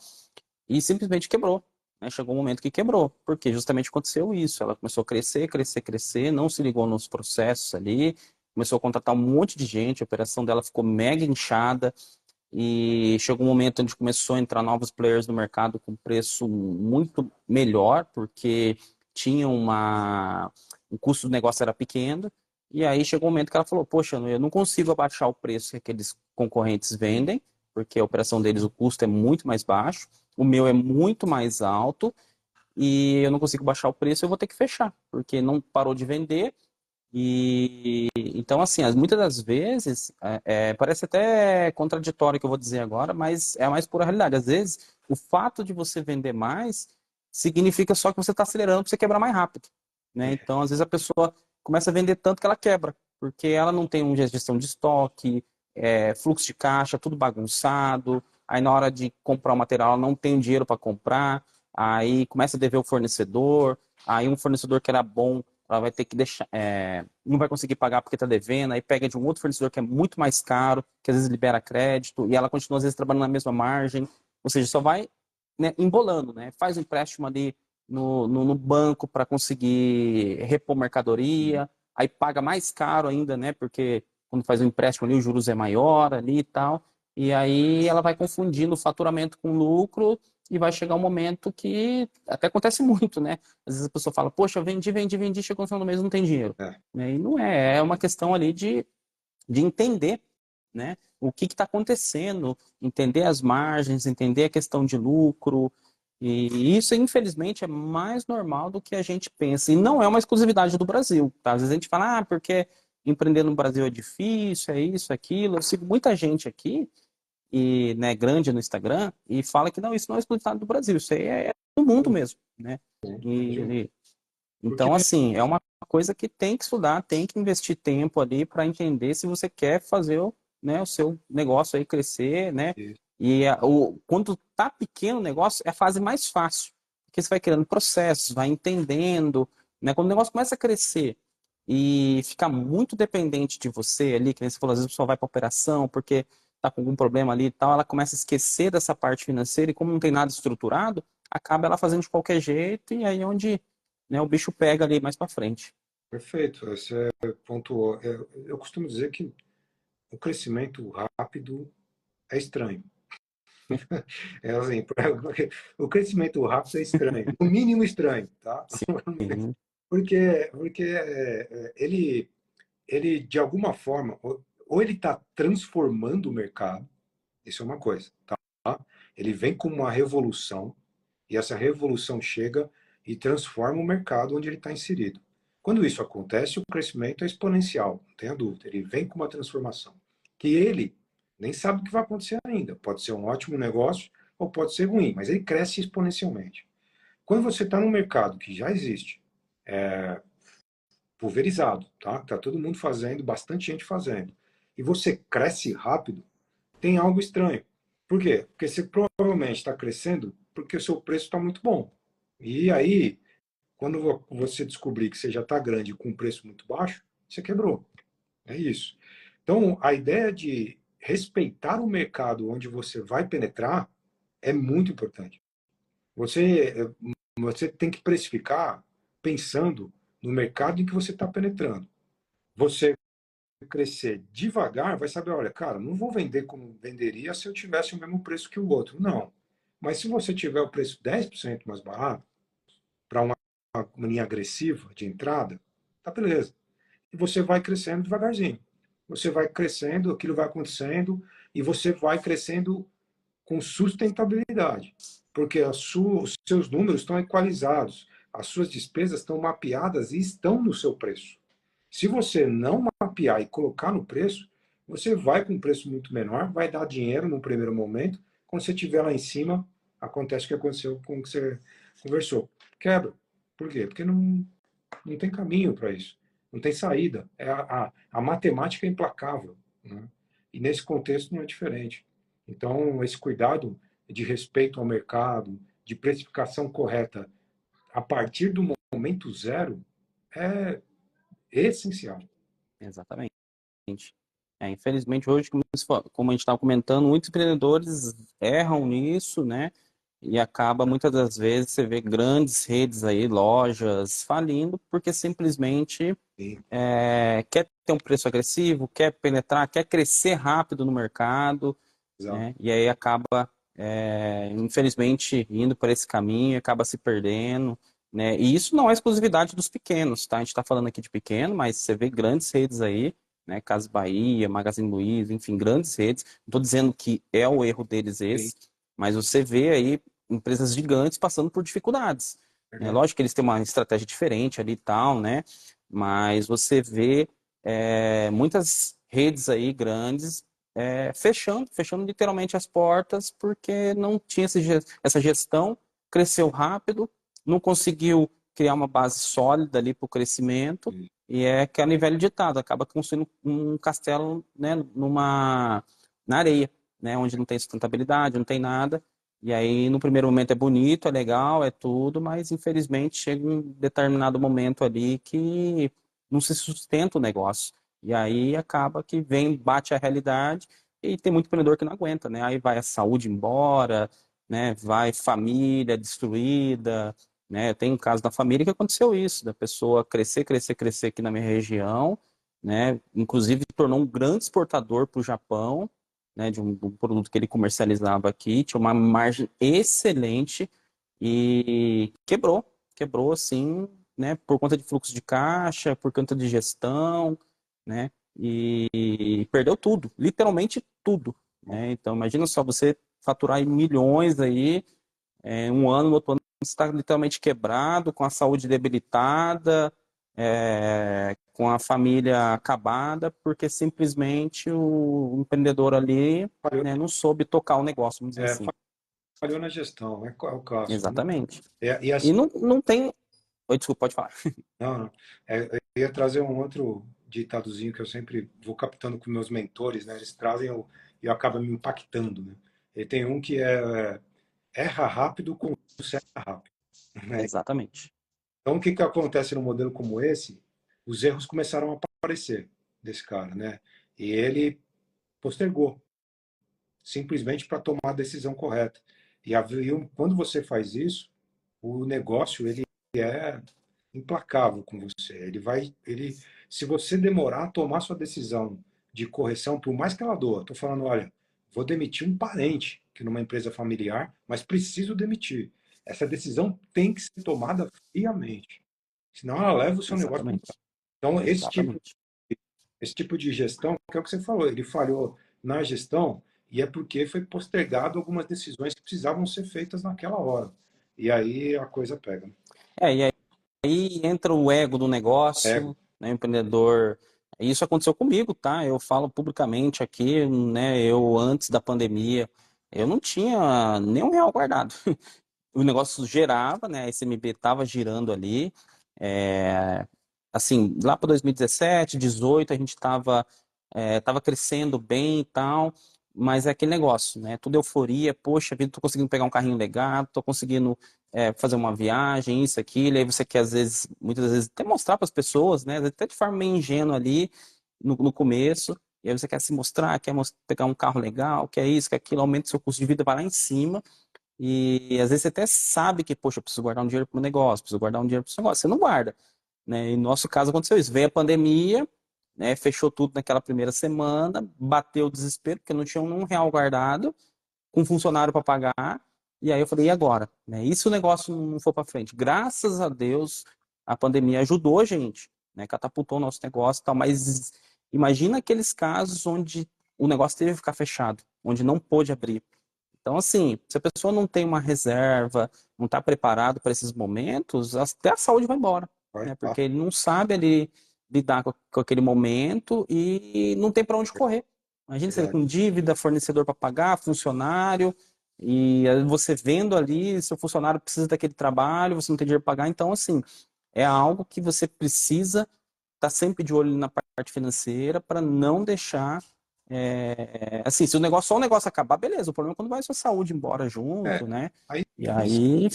e simplesmente quebrou, né? Chegou um momento que quebrou, porque justamente aconteceu isso. Ela começou a crescer, crescer, crescer, não se ligou nos processos ali, começou a contratar um monte de gente, a operação dela ficou mega inchada e chegou um momento onde começou a entrar novos players no mercado com preço muito melhor, porque tinha o custo do negócio era pequeno, e aí chegou um momento que ela falou, poxa, eu não consigo abaixar o preço que aqueles concorrentes vendem, porque a operação deles, o custo é muito mais baixo, o meu é muito mais alto, e eu não consigo baixar o preço, eu vou ter que fechar, porque não parou de vender, e então, assim, muitas das vezes, parece até contraditório o que eu vou dizer agora, mas é a mais pura realidade. Às vezes, o fato de você vender mais significa só que você está acelerando para você quebrar mais rápido, né? Então, às vezes a pessoa começa a vender tanto que ela quebra, porque ela não tem uma gestão de estoque, fluxo de caixa, tudo bagunçado. Aí, na hora de comprar o material, ela não tem o dinheiro para comprar. Aí começa a dever o fornecedor. Aí, um fornecedor que era bom, ela vai ter que deixar, não vai conseguir pagar porque está devendo, aí pega de um outro fornecedor que é muito mais caro, que às vezes libera crédito, e ela continua às vezes trabalhando na mesma margem, ou seja, só vai, né, embolando, né? Faz um empréstimo ali no banco para conseguir repor mercadoria, aí paga mais caro ainda, né? Porque quando faz um empréstimo ali, os juros é maior ali e tal, e aí ela vai confundindo o faturamento com lucro, e vai chegar um momento que até acontece muito, né? Às vezes a pessoa fala, poxa, eu vendi, vendi, vendi, chegou no final do mês e não tem dinheiro. É. Né? E não é uma questão ali de entender, né? O que está acontecendo, entender as margens, entender a questão de lucro. E isso, infelizmente, é mais normal do que a gente pensa. E não é uma exclusividade do Brasil. Tá? Às vezes a gente fala, porque empreender no Brasil é difícil, é isso, é aquilo. Eu sigo muita gente aqui e, né, grande no Instagram e fala que não, isso não é exclusividade do Brasil, isso aí é do mundo mesmo, né? E, Porque então, assim, é uma coisa que tem que estudar, tem que investir tempo ali para entender se você quer fazer né, o seu negócio aí crescer, né? E quando tá pequeno o negócio, é a fase mais fácil, porque você vai criando processos, vai entendendo, né? Quando o negócio começa a crescer e ficar muito dependente de você ali, que nem você falou, às vezes a pessoa vai para operação porque tá com algum problema ali e tal, ela começa a esquecer dessa parte financeira e como não tem nada estruturado, acaba ela fazendo de qualquer jeito e aí é onde, né, o bicho pega ali mais para frente. perfeito, você pontuou. Eu costumo dizer que o crescimento rápido é estranho. É assim, o crescimento rápido é estranho, no mínimo estranho, tá? Sim, Porque ele de alguma forma, ou ele está transformando o mercado, isso é uma coisa, tá? Ele vem com uma revolução e essa revolução chega e transforma o mercado onde ele está inserido. Quando isso acontece, o crescimento é exponencial, não tenha dúvida. Ele vem com uma transformação que ele nem sabe o que vai acontecer ainda. Pode ser um ótimo negócio ou pode ser ruim, mas ele cresce exponencialmente. Quando você está num mercado que já existe, pulverizado, tá? Tá todo mundo fazendo, bastante gente fazendo, e você cresce rápido, tem algo estranho. Por quê? Porque você provavelmente está crescendo porque o seu preço está muito bom. E aí, quando você descobrir que você já está grande com um preço muito baixo, você quebrou. É isso. Então, a ideia de respeitar o mercado onde você vai penetrar é muito importante. Você, você tem que precificar pensando no mercado em que você está penetrando. Você crescer devagar, vai saber, olha, cara, não vou vender como venderia se eu tivesse o mesmo preço que o outro. Não. Mas se você tiver o preço 10% mais barato, para uma linha agressiva de entrada, tá beleza. E você vai crescendo devagarzinho. Você vai crescendo, aquilo vai acontecendo, e você vai crescendo com sustentabilidade. Porque os seus números estão equalizados, as suas despesas estão mapeadas e estão no seu preço. Se você não mapear e colocar no preço, você vai com um preço muito menor, vai dar dinheiro no primeiro momento. Quando você estiver lá em cima, acontece o que aconteceu com o que você conversou. Quebra. Por quê? Porque não tem caminho para isso. Não tem saída. A matemática é implacável. Né? E nesse contexto não é diferente. Então, esse cuidado de respeito ao mercado, de precificação correta a partir do momento zero, é essencial. exatamente. Infelizmente, hoje, como a gente estava comentando, muitos empreendedores erram nisso, né? E acaba, muitas das vezes, você vê grandes redes aí, lojas, falindo, porque simplesmente Sim, quer ter um preço agressivo, quer penetrar, quer crescer rápido no mercado, exato. né? E aí acaba, infelizmente, indo por esse caminho, acaba se perdendo, né? E isso não é exclusividade dos pequenos, tá? A gente está falando aqui de pequeno, mas você vê grandes redes aí, né? Casas Bahia, Magazine Luiza, enfim, grandes redes. Não estou dizendo que é o erro deles Sim, esse, mas você vê aí empresas gigantes passando por dificuldades, né? verdade. Lógico que eles têm uma estratégia diferente ali e tal, né? Mas você vê muitas redes aí grandes fechando literalmente as portas porque não tinha essa gestão, cresceu rápido, não conseguiu criar uma base sólida ali para o crescimento, e é que é nível velho ditado, acaba construindo um castelo, né, na areia, né, onde não tem sustentabilidade, não tem nada, e aí no primeiro momento é bonito, é legal, é tudo, mas infelizmente chega um determinado momento ali que não se sustenta o negócio. E aí acaba que vem, bate a realidade e tem muito empreendedor que não aguenta, né? Aí vai a saúde embora, né? Vai família destruída, né? Tem um caso da família que aconteceu isso, da pessoa crescer, crescer, crescer aqui na minha região, né? Inclusive tornou um grande exportador para o Japão, né? De um produto que ele comercializava aqui, tinha uma margem excelente e quebrou assim, né? Por conta de fluxo de caixa, por conta de gestão, né? E perdeu tudo, literalmente tudo, né? Então imagina só você faturar em milhões aí, um ano, no outro ano você está literalmente quebrado, com a saúde debilitada, com a família acabada, porque simplesmente o empreendedor ali, Falhou, né, não soube tocar o negócio, vamos dizer é, assim. falhou na gestão, é o clássico, né? Exatamente. E E assim, não tem. Oi, desculpa, pode falar. não, não. Eu ia trazer um outro ditadozinho que eu sempre vou captando com meus mentores, né? Eles trazem e acaba me impactando, né? E tem um que erra rápido, conserta rápido, né? Exatamente. Então, o que que acontece num modelo como esse? Os erros começaram a aparecer desse cara, né? E ele postergou, simplesmente para tomar a decisão correta. Quando você faz isso, o negócio ele é implacável com você. Se você demorar a tomar sua decisão de correção, por mais que ela doa, estou falando, olha, vou demitir um parente que numa empresa familiar, mas preciso demitir. Essa decisão tem que ser tomada friamente, senão ela leva o seu negócio. Exatamente. Então, Exatamente. esse tipo de gestão, que é o que você falou, ele falhou na gestão e é porque foi postergado algumas decisões que precisavam ser feitas naquela hora. E aí a coisa pega. E aí entra o ego do Ego. negócio, né, o empreendedor. Isso aconteceu comigo, tá? Eu falo publicamente aqui, né? Eu, antes da pandemia, eu não tinha nem R$ 1 guardado. O negócio gerava, né? A SMB estava girando ali. É, assim, lá para 2017, 18, a gente tava crescendo bem e tal, mas é aquele negócio, né? Tudo euforia, poxa vida, tô conseguindo pegar um carrinho legal, tô conseguindo fazer uma viagem, isso, aquilo, aí você quer, às vezes, muitas vezes, até mostrar para as pessoas, né? Até de forma meio ingênua ali no começo, e aí você quer se mostrar, quer pegar um carro legal, quer isso, quer aquilo, aumenta o seu custo de vida, vai lá em cima. E às vezes você até sabe que, poxa, eu preciso guardar um dinheiro para o negócio, preciso guardar um dinheiro para o negócio. Você não guarda, né? E no nosso caso aconteceu isso. Veio a pandemia, né? Fechou tudo naquela primeira semana, bateu o desespero, porque não tinha um real guardado, com funcionário para pagar. E aí eu falei, e agora? Né? E se o negócio não for para frente? Graças a Deus, a pandemia ajudou a gente, né? Catapultou o nosso negócio e tal. Mas imagina aqueles casos onde o negócio teve que ficar fechado, onde não pôde abrir. Então, assim, se a pessoa não tem uma reserva, não está preparado para esses momentos, até a saúde vai embora, Vai, né? tá. Porque ele não sabe ali lidar com aquele momento e não tem para onde correr. Imagina você Verdade. com dívida, fornecedor para pagar, funcionário, e aí você vendo ali, seu funcionário precisa daquele trabalho, você não tem dinheiro para pagar. Então, assim, é algo que você precisa estar sempre de olho na parte financeira para não deixar assim, se o negócio, só o negócio acabar, beleza. O problema é quando vai a sua saúde embora É, junto, né? aí, E aí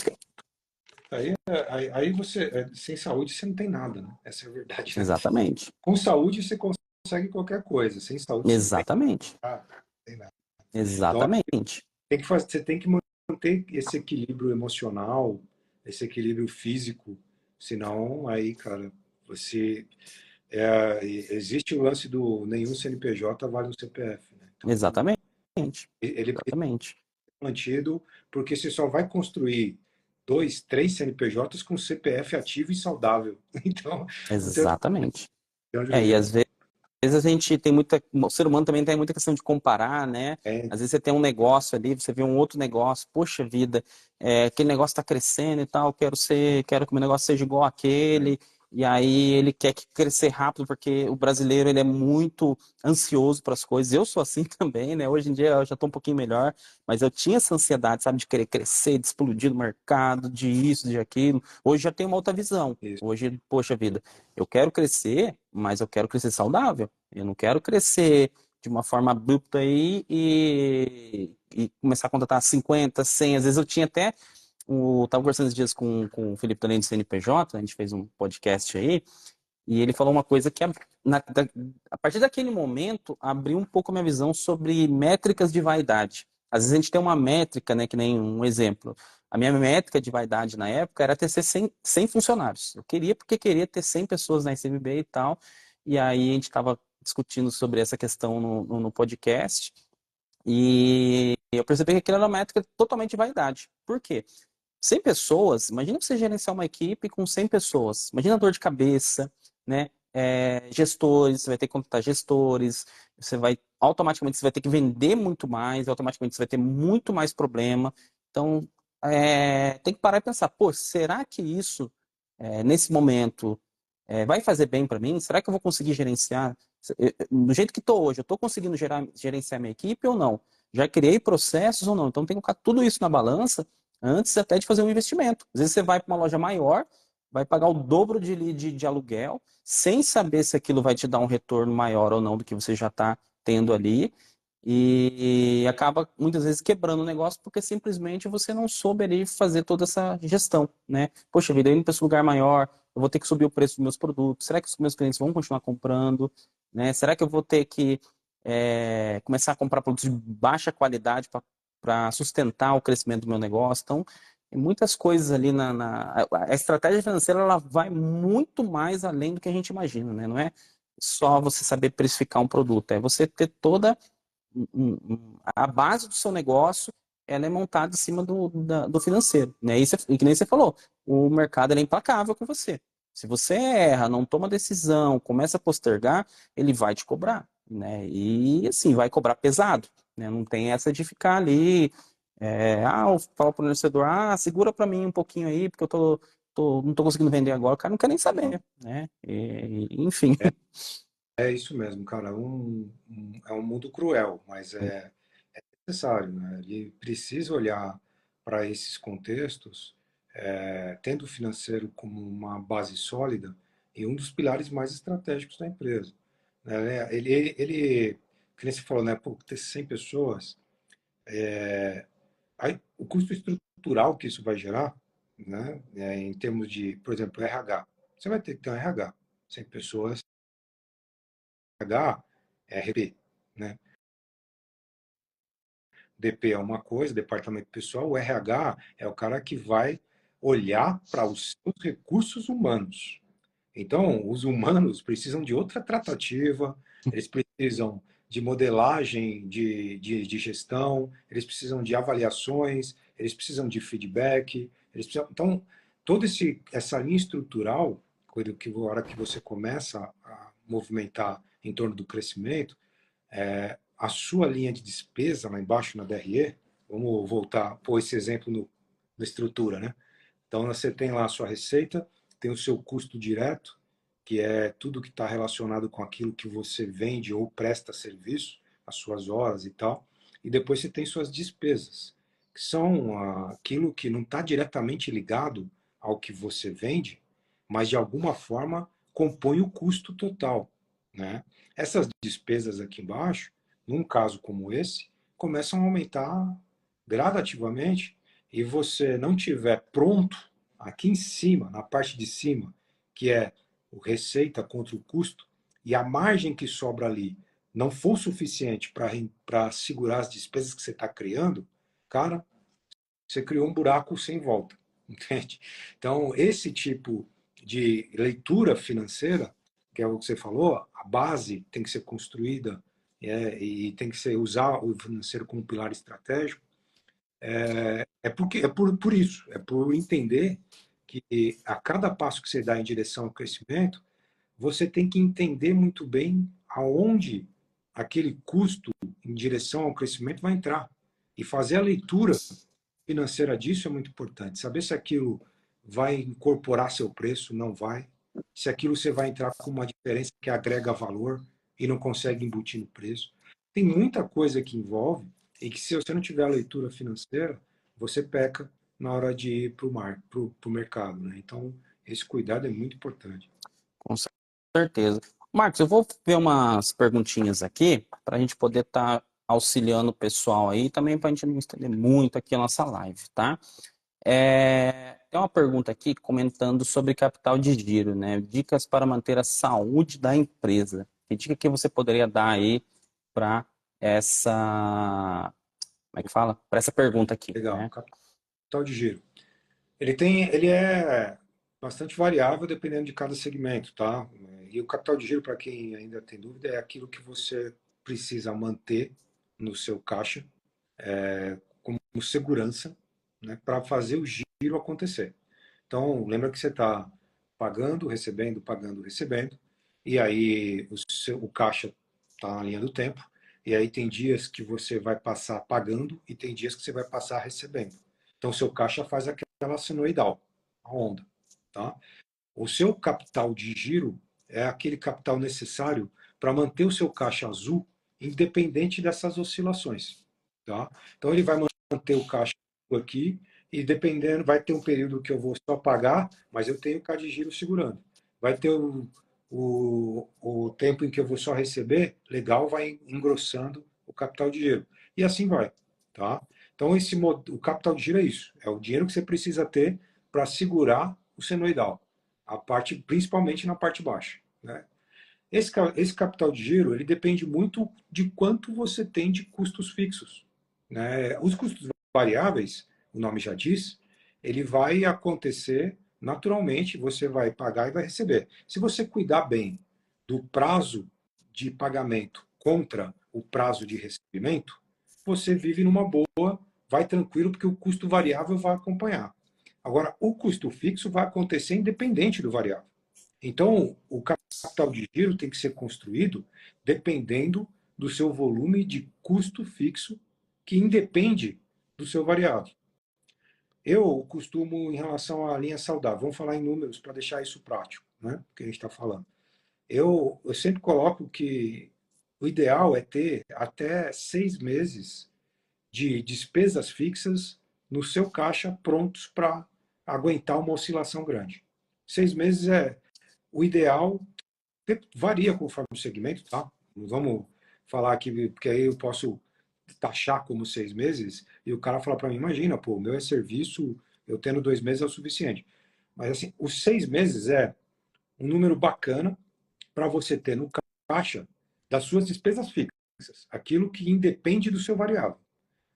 aí você, sem saúde, você não tem nada, né? Essa é a verdade, né? exatamente. Com saúde, você consegue qualquer coisa. Sem saúde, você não tem Exatamente. nada. Não tem nada. Então, Exatamente. você tem que manter esse equilíbrio emocional, esse equilíbrio físico, senão aí, cara, você existe o lance do nenhum CNPJ vale um CPF, né? Então, Exatamente. ele precisa Exatamente. ser mantido, porque você só vai construir dois, três CNPJs com CPF ativo e saudável. Então, não tem Exatamente. onde E viver. às vezes a gente tem muita. O ser humano também tem muita questão de comparar, né? É, Às vezes você tem um negócio ali, você vê um outro negócio, poxa vida, aquele negócio está crescendo e tal, quero que o meu negócio seja igual àquele. E aí ele quer crescer rápido, porque o brasileiro ele é muito ansioso para as coisas. Eu sou assim também, né? Hoje em dia eu já estou um pouquinho melhor, mas eu tinha essa ansiedade, sabe, de querer crescer, de explodir no mercado, de isso, de aquilo. Hoje já tenho uma outra visão. isso. Hoje, poxa vida, eu quero crescer, mas eu quero crescer saudável. Eu não quero crescer de uma forma abrupta aí e começar a contratar 50, 100. Às vezes eu tinha até. Tava conversando esses dias com o Felipe também do CNPJ, a gente fez um podcast aí, e ele falou uma coisa que a partir daquele momento abriu um pouco a minha visão sobre métricas de vaidade. Às vezes a gente tem uma métrica, né, que nem um exemplo. A minha métrica de vaidade na época era ter 100 funcionários. Eu queria porque queria ter 100 pessoas na SMB e tal. E aí a gente estava discutindo sobre essa questão no podcast. E eu percebi que aquilo era uma métrica totalmente de vaidade. Por quê? 100 pessoas, imagina você gerenciar uma equipe com 100 pessoas. Imagina a dor de cabeça, né? Gestores, você vai ter que contratar gestores, automaticamente você vai ter que vender muito mais, automaticamente você vai ter muito mais problema. Então, tem que parar e pensar, pô, será que isso, nesse momento, vai fazer bem para mim? Será que eu vou conseguir gerenciar? Do jeito que estou hoje, eu estou conseguindo gerenciar minha equipe ou não? Já criei processos ou não? Então tem que colocar tudo isso na balança antes até de fazer um investimento. Às vezes você vai para uma loja maior, vai pagar o dobro de aluguel, sem saber se aquilo vai te dar um retorno maior ou não do que você já está tendo ali. E acaba muitas vezes quebrando o negócio porque simplesmente você não soube ali fazer toda essa gestão, né? Poxa vida, eu indo para esse lugar maior, eu vou ter que subir o preço dos meus produtos. Será que os meus clientes vão continuar comprando? Né? Será que eu vou ter que começar a comprar produtos de baixa qualidade para sustentar o crescimento do meu negócio? Então, tem muitas coisas ali a estratégia financeira ela vai muito mais além do que a gente imagina, né? Não é só você saber precificar um produto, é você ter toda a base do seu negócio ela é montada em cima do financeiro, né? E que nem você falou, o mercado ele é implacável com você. Se você erra, não toma decisão, começa a postergar, ele vai te cobrar, né? E assim, vai cobrar pesado, né? Não tem essa de ficar ali, eu falo pro fornecedor, segura para mim um pouquinho aí, porque eu não tô conseguindo vender agora, o cara não quer nem saber, né? Enfim. É isso mesmo, cara. É um mundo cruel, mas é necessário, né? Ele precisa olhar para esses contextos, tendo o financeiro como uma base sólida e um dos pilares mais estratégicos da empresa. Né? Que nem você falou, né? Pô, ter 100 pessoas, aí, o custo estrutural que isso vai gerar, né? Em termos de, por exemplo, RH. Você vai ter que ter um RH. 100 pessoas, RH é RP, né? DP é uma coisa, departamento pessoal, o RH é o cara que vai olhar para os seus recursos humanos. Então, os humanos precisam de outra tratativa, eles precisam de modelagem de gestão, eles precisam de avaliações, eles precisam de feedback, então, essa linha estrutural, a hora que você começa a movimentar em torno do crescimento, a sua linha de despesa lá embaixo na DRE, vamos voltar, pôr esse exemplo na estrutura, né? Então você tem lá a sua receita, tem o seu custo direto, que é tudo que está relacionado com aquilo que você vende ou presta serviço, as suas horas e tal. E depois você tem suas despesas, que são aquilo que não está diretamente ligado ao que você vende, mas de alguma forma compõe o custo total, né? Essas despesas aqui embaixo, num caso como esse, começam a aumentar gradativamente e você não tiver pronto aqui em cima, na parte de cima, que é o receita contra o custo, e a margem que sobra ali não for suficiente para segurar as despesas que você está criando, cara, você criou um buraco sem volta, entende? Então, esse tipo de leitura financeira, que é o que você falou, a base tem que ser construída e tem que ser usar o financeiro como pilar estratégico, por isso, é por entender que a cada passo que você dá em direção ao crescimento, você tem que entender muito bem aonde aquele custo em direção ao crescimento vai entrar. E fazer a leitura financeira disso é muito importante. Saber se aquilo vai incorporar seu preço, não vai. Se aquilo você vai entrar com uma diferença que agrega valor e não consegue embutir no preço. Tem muita coisa que envolve e que se você não tiver a leitura financeira, você peca na hora de ir para o mercado. Né? Então, esse cuidado é muito importante. Com certeza. Marcos, eu vou ver umas perguntinhas aqui para a gente poder estar auxiliando o pessoal aí, também para a gente não estender muito aqui a nossa live, tá? Tem uma pergunta aqui comentando sobre capital de giro, né? Dicas para manter a saúde da empresa. Que dica que você poderia dar aí para essa, como é que fala? Para essa pergunta aqui, Legal. né? Capital de giro. Ele é bastante variável dependendo de cada segmento, tá? E o capital de giro, para quem ainda tem dúvida, é aquilo que você precisa manter no seu caixa como segurança, né, para fazer o giro acontecer. Então, lembra que você está pagando, recebendo, e aí o caixa está na linha do tempo, e aí tem dias que você vai passar pagando e tem dias que você vai passar recebendo. Então, seu caixa faz aquela sinusoidal, a onda, tá? O seu capital de giro é aquele capital necessário para manter o seu caixa azul independente dessas oscilações. Tá? Então, ele vai manter o caixa aqui e dependendo, vai ter um período que eu vou só pagar, mas eu tenho o caixa de giro segurando. Vai ter o tempo em que eu vou só receber, legal, vai engrossando o capital de giro. E assim vai. Tá? Então, o capital de giro é isso. É o dinheiro que você precisa ter para segurar o senoidal. A parte, principalmente na parte baixa. Né? Esse capital de giro ele depende muito de quanto você tem de custos fixos. Né? Os custos variáveis, o nome já diz, ele vai acontecer naturalmente, você vai pagar e vai receber. Se você cuidar bem do prazo de pagamento contra o prazo de recebimento, você vive numa boa, vai tranquilo, porque o custo variável vai acompanhar. Agora, o custo fixo vai acontecer independente do variável. Então, o capital de giro tem que ser construído dependendo do seu volume de custo fixo, que independe do seu variável. Eu costumo, em relação à linha saudável, vamos falar em números para deixar isso prático, né? Que a gente está falando. Eu sempre coloco que o ideal é ter até 6 meses de despesas fixas no seu caixa prontos para aguentar uma oscilação grande. 6 meses é o ideal, varia conforme o segmento, tá? Não vamos falar aqui, porque aí eu posso taxar como 6 meses e o cara falar para mim, imagina, pô, o meu é serviço, eu tendo 2 meses é o suficiente. Mas assim, os 6 meses é um número bacana para você ter no caixa das suas despesas fixas, aquilo que independe do seu variável.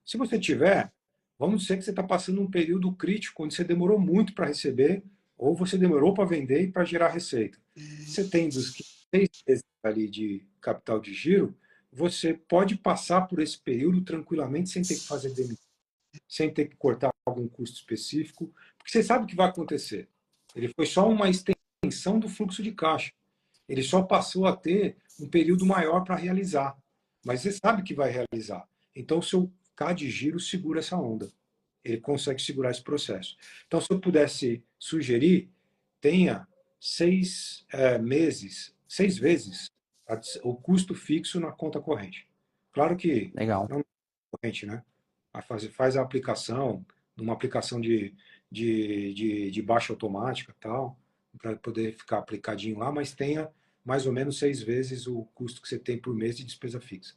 Se você tiver, vamos dizer que você está passando um período crítico, onde você demorou muito para receber, ou você demorou para vender e para gerar receita. Você tem dos 6 meses ali de capital de giro, você pode passar por esse período tranquilamente, sem ter que fazer demissão, sem ter que cortar algum custo específico, porque você sabe o que vai acontecer. Ele foi só uma extensão do fluxo de caixa. Ele só passou a ter um período maior para realizar. Mas você sabe que vai realizar. Então, o seu K de giro segura essa onda. Ele consegue segurar esse processo. Então, se eu pudesse sugerir, tenha 6 meses, 6 vezes o custo fixo na conta corrente. Claro que Legal. não é corrente, né? Faz a aplicação, numa aplicação de baixa automática tal, para poder ficar aplicadinho lá, mas tenha mais ou menos 6 vezes o custo que você tem por mês de despesa fixa.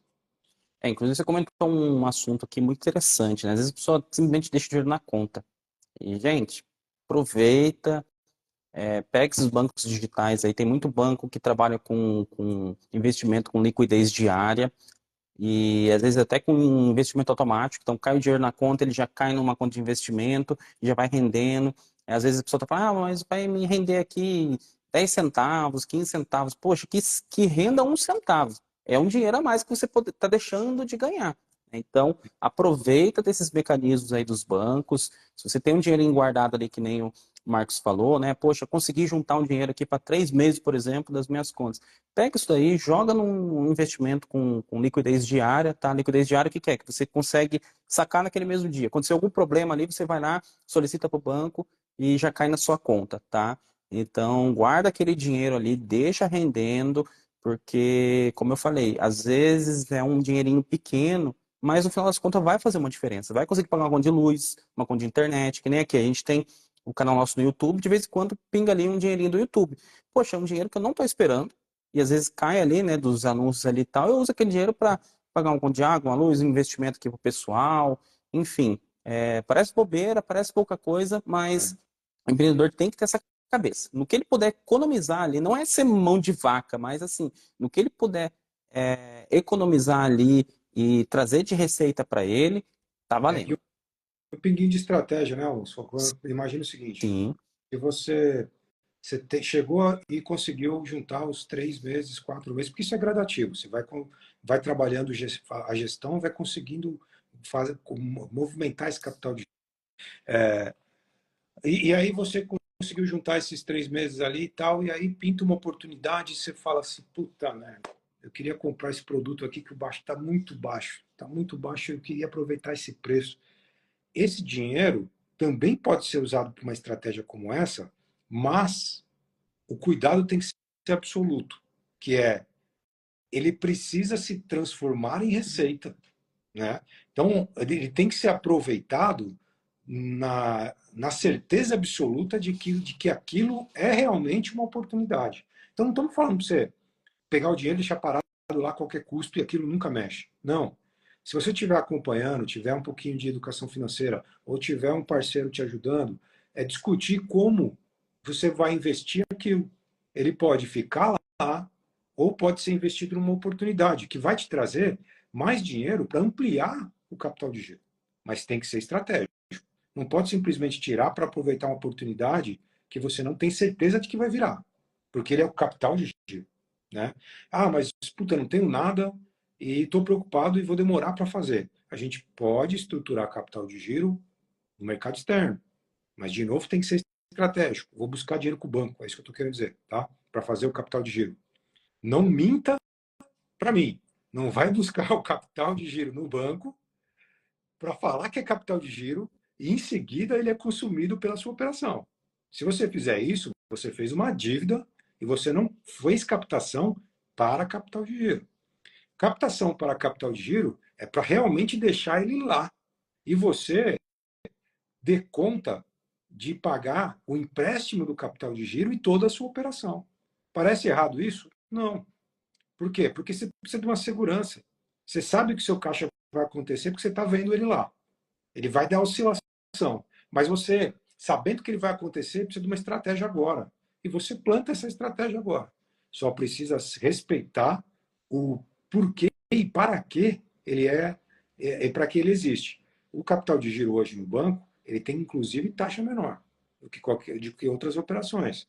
Inclusive você comentou um assunto aqui muito interessante, né? Às vezes a pessoa simplesmente deixa o dinheiro na conta. E, gente, aproveita, pega esses bancos digitais aí. Tem muito banco que trabalha com investimento com liquidez diária e às vezes até com investimento automático. Então cai o dinheiro na conta, ele já cai numa conta de investimento, já vai rendendo. Às vezes a pessoa tá falando, mas vai me render aqui 10 centavos, 15 centavos. Poxa, que renda 1 centavo. É um dinheiro a mais que você está deixando de ganhar. Então, aproveita desses mecanismos aí dos bancos. Se você tem um dinheirinho guardado ali, que nem o Marcos falou, né? Poxa, consegui juntar um dinheiro aqui para 3 meses, por exemplo, das minhas contas. Pega isso daí, joga num investimento com liquidez diária, tá? Liquidez diária, o que é? Que você consegue sacar naquele mesmo dia. Aconteceu algum problema ali, você vai lá, solicita para o banco e já cai na sua conta, tá? Então, guarda aquele dinheiro ali, deixa rendendo, porque, como eu falei, às vezes é um dinheirinho pequeno, mas no final das contas vai fazer uma diferença. Vai conseguir pagar uma conta de luz, uma conta de internet, que nem aqui. A gente tem o canal nosso no YouTube, de vez em quando pinga ali um dinheirinho do YouTube. Poxa, é um dinheiro que eu não estou esperando, e às vezes cai ali, né, dos anúncios ali e tal. Eu uso aquele dinheiro para pagar um conta de água, uma luz, um investimento aqui pro pessoal, enfim. Parece bobeira, parece pouca coisa, mas o empreendedor tem que ter essa cabeça. No que ele puder economizar ali, não é ser mão de vaca, mas assim, no que ele puder economizar ali e trazer de receita para ele, tá E valendo. o pinguinho de estratégia, né, Alonso? Imagina o seguinte, Sim, que chegou e conseguiu juntar os 3 meses, 4 meses, porque isso é gradativo. Você vai trabalhando a gestão, vai conseguindo movimentar esse capital de. E aí você conseguiu juntar esses 3 meses ali e tal, e aí pinta uma oportunidade e você fala assim, puta merda, eu queria comprar esse produto aqui que o baixo está muito baixo, eu queria aproveitar esse preço. Esse dinheiro também pode ser usado para uma estratégia como essa, mas o cuidado tem que ser absoluto, que é ele precisa se transformar em receita, né? Então, ele tem que ser aproveitado na certeza absoluta de que aquilo é realmente uma oportunidade. Então, não estamos falando para você pegar o dinheiro e deixar parado lá a qualquer custo e aquilo nunca mexe. Não. Se você estiver acompanhando, tiver um pouquinho de educação financeira ou tiver um parceiro te ajudando, é discutir como você vai investir aquilo. Ele pode ficar lá ou pode ser investido numa oportunidade que vai te trazer mais dinheiro para ampliar o capital de giro. Mas tem que ser estratégico. Não pode simplesmente tirar para aproveitar uma oportunidade que você não tem certeza de que vai virar, porque ele é o capital de giro, né? Ah, mas puta, não tenho nada e estou preocupado e vou demorar para fazer. A gente pode estruturar capital de giro no mercado externo, mas de novo tem que ser estratégico. Vou buscar dinheiro com o banco, é isso que eu estou querendo dizer, tá? Para fazer o capital de giro. Não minta para mim. Não vai buscar o capital de giro no banco para falar que é capital de giro e em seguida ele é consumido pela sua operação. Se você fizer isso, você fez uma dívida e você não fez captação para capital de giro. Captação para capital de giro é para realmente deixar ele lá e você dê conta de pagar o empréstimo do capital de giro e toda a sua operação. Parece errado isso? Não. Por quê? Porque você precisa de uma segurança. Você sabe que o seu caixa vai acontecer porque você está vendo ele lá. Ele vai dar oscilação. Mas você, sabendo que ele vai acontecer, precisa de uma estratégia agora. E você planta essa estratégia agora. Só precisa respeitar o porquê e para que ele para que ele existe. O capital de giro hoje no banco, ele tem inclusive taxa menor do que outras operações.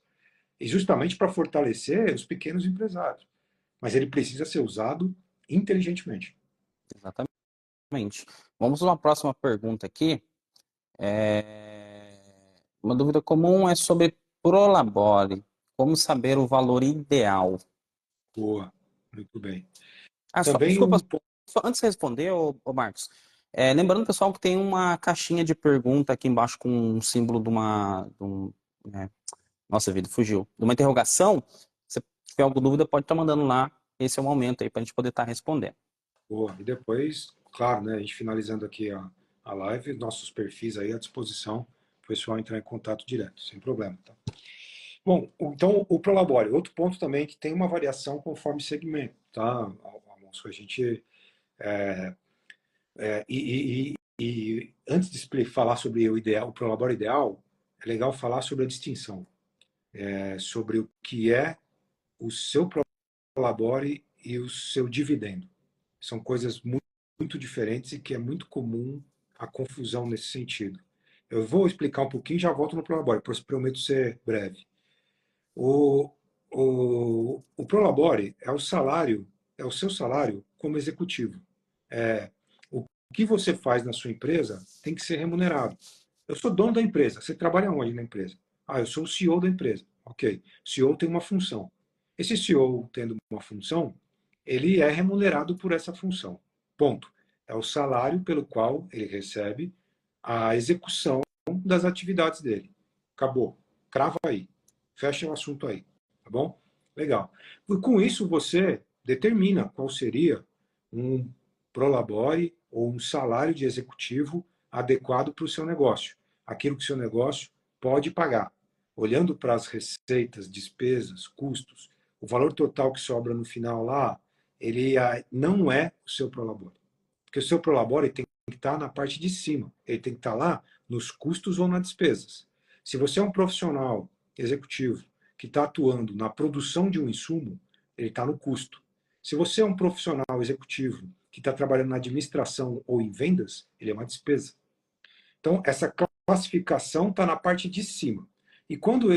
E justamente para fortalecer os pequenos empresários. Mas ele precisa ser usado inteligentemente. Exatamente. Vamos a uma próxima pergunta aqui. Uma dúvida comum é sobre Prolabore. Como saber o valor ideal? Boa, muito bem. Também Desculpa, um ponto. antes de responder, ô Marcos, lembrando, pessoal, que tem uma caixinha de pergunta aqui embaixo com um símbolo né, nossa vida, fugiu. De uma interrogação. Se tiver alguma dúvida, pode estar mandando lá. Esse é o momento aí para a gente poder estar respondendo. Boa. E depois, claro, né, a gente finalizando aqui a live, nossos perfis aí à disposição, o pessoal entrar em contato direto, sem problema. Tá? Bom, então o Prolabore, outro ponto também que tem uma variação conforme segmento, tá, Alonso? A gente e antes de falar sobre o ideal, o Prolabore ideal, é legal falar sobre a distinção, sobre o que é o seu Prolabore e o seu dividendo. São coisas muito diferentes e que é muito comum a confusão nesse sentido. Eu vou explicar um pouquinho e já volto no Prolabore, prometo ser breve. O, o Prolabore é o salário, é o seu salário como executivo. O que você faz na sua empresa tem que ser remunerado. Eu sou dono da empresa. Você trabalha onde na empresa? Ah, eu sou o CEO da empresa. Ok. O CEO tem uma função. Esse CEO tendo uma função, ele é remunerado por essa função. Ponto. É o salário pelo qual ele recebe a execução das atividades dele. Acabou. Crava aí. Fecha o assunto aí. Tá bom? Legal. E com isso você determina qual seria um prolabore ou um salário de executivo adequado para o seu negócio. Aquilo que o seu negócio pode pagar. Olhando para as receitas, despesas, custos, o valor total que sobra no final lá, ele não é o seu prolabore. Porque o seu prolabore tem que estar na parte de cima. Ele tem que estar lá nos custos ou nas despesas. Se você é um profissional executivo que está atuando na produção de um insumo, ele está no custo. Se você é um profissional executivo que está trabalhando na administração ou em vendas, ele é uma despesa. Então, essa classificação está na parte de cima. E quando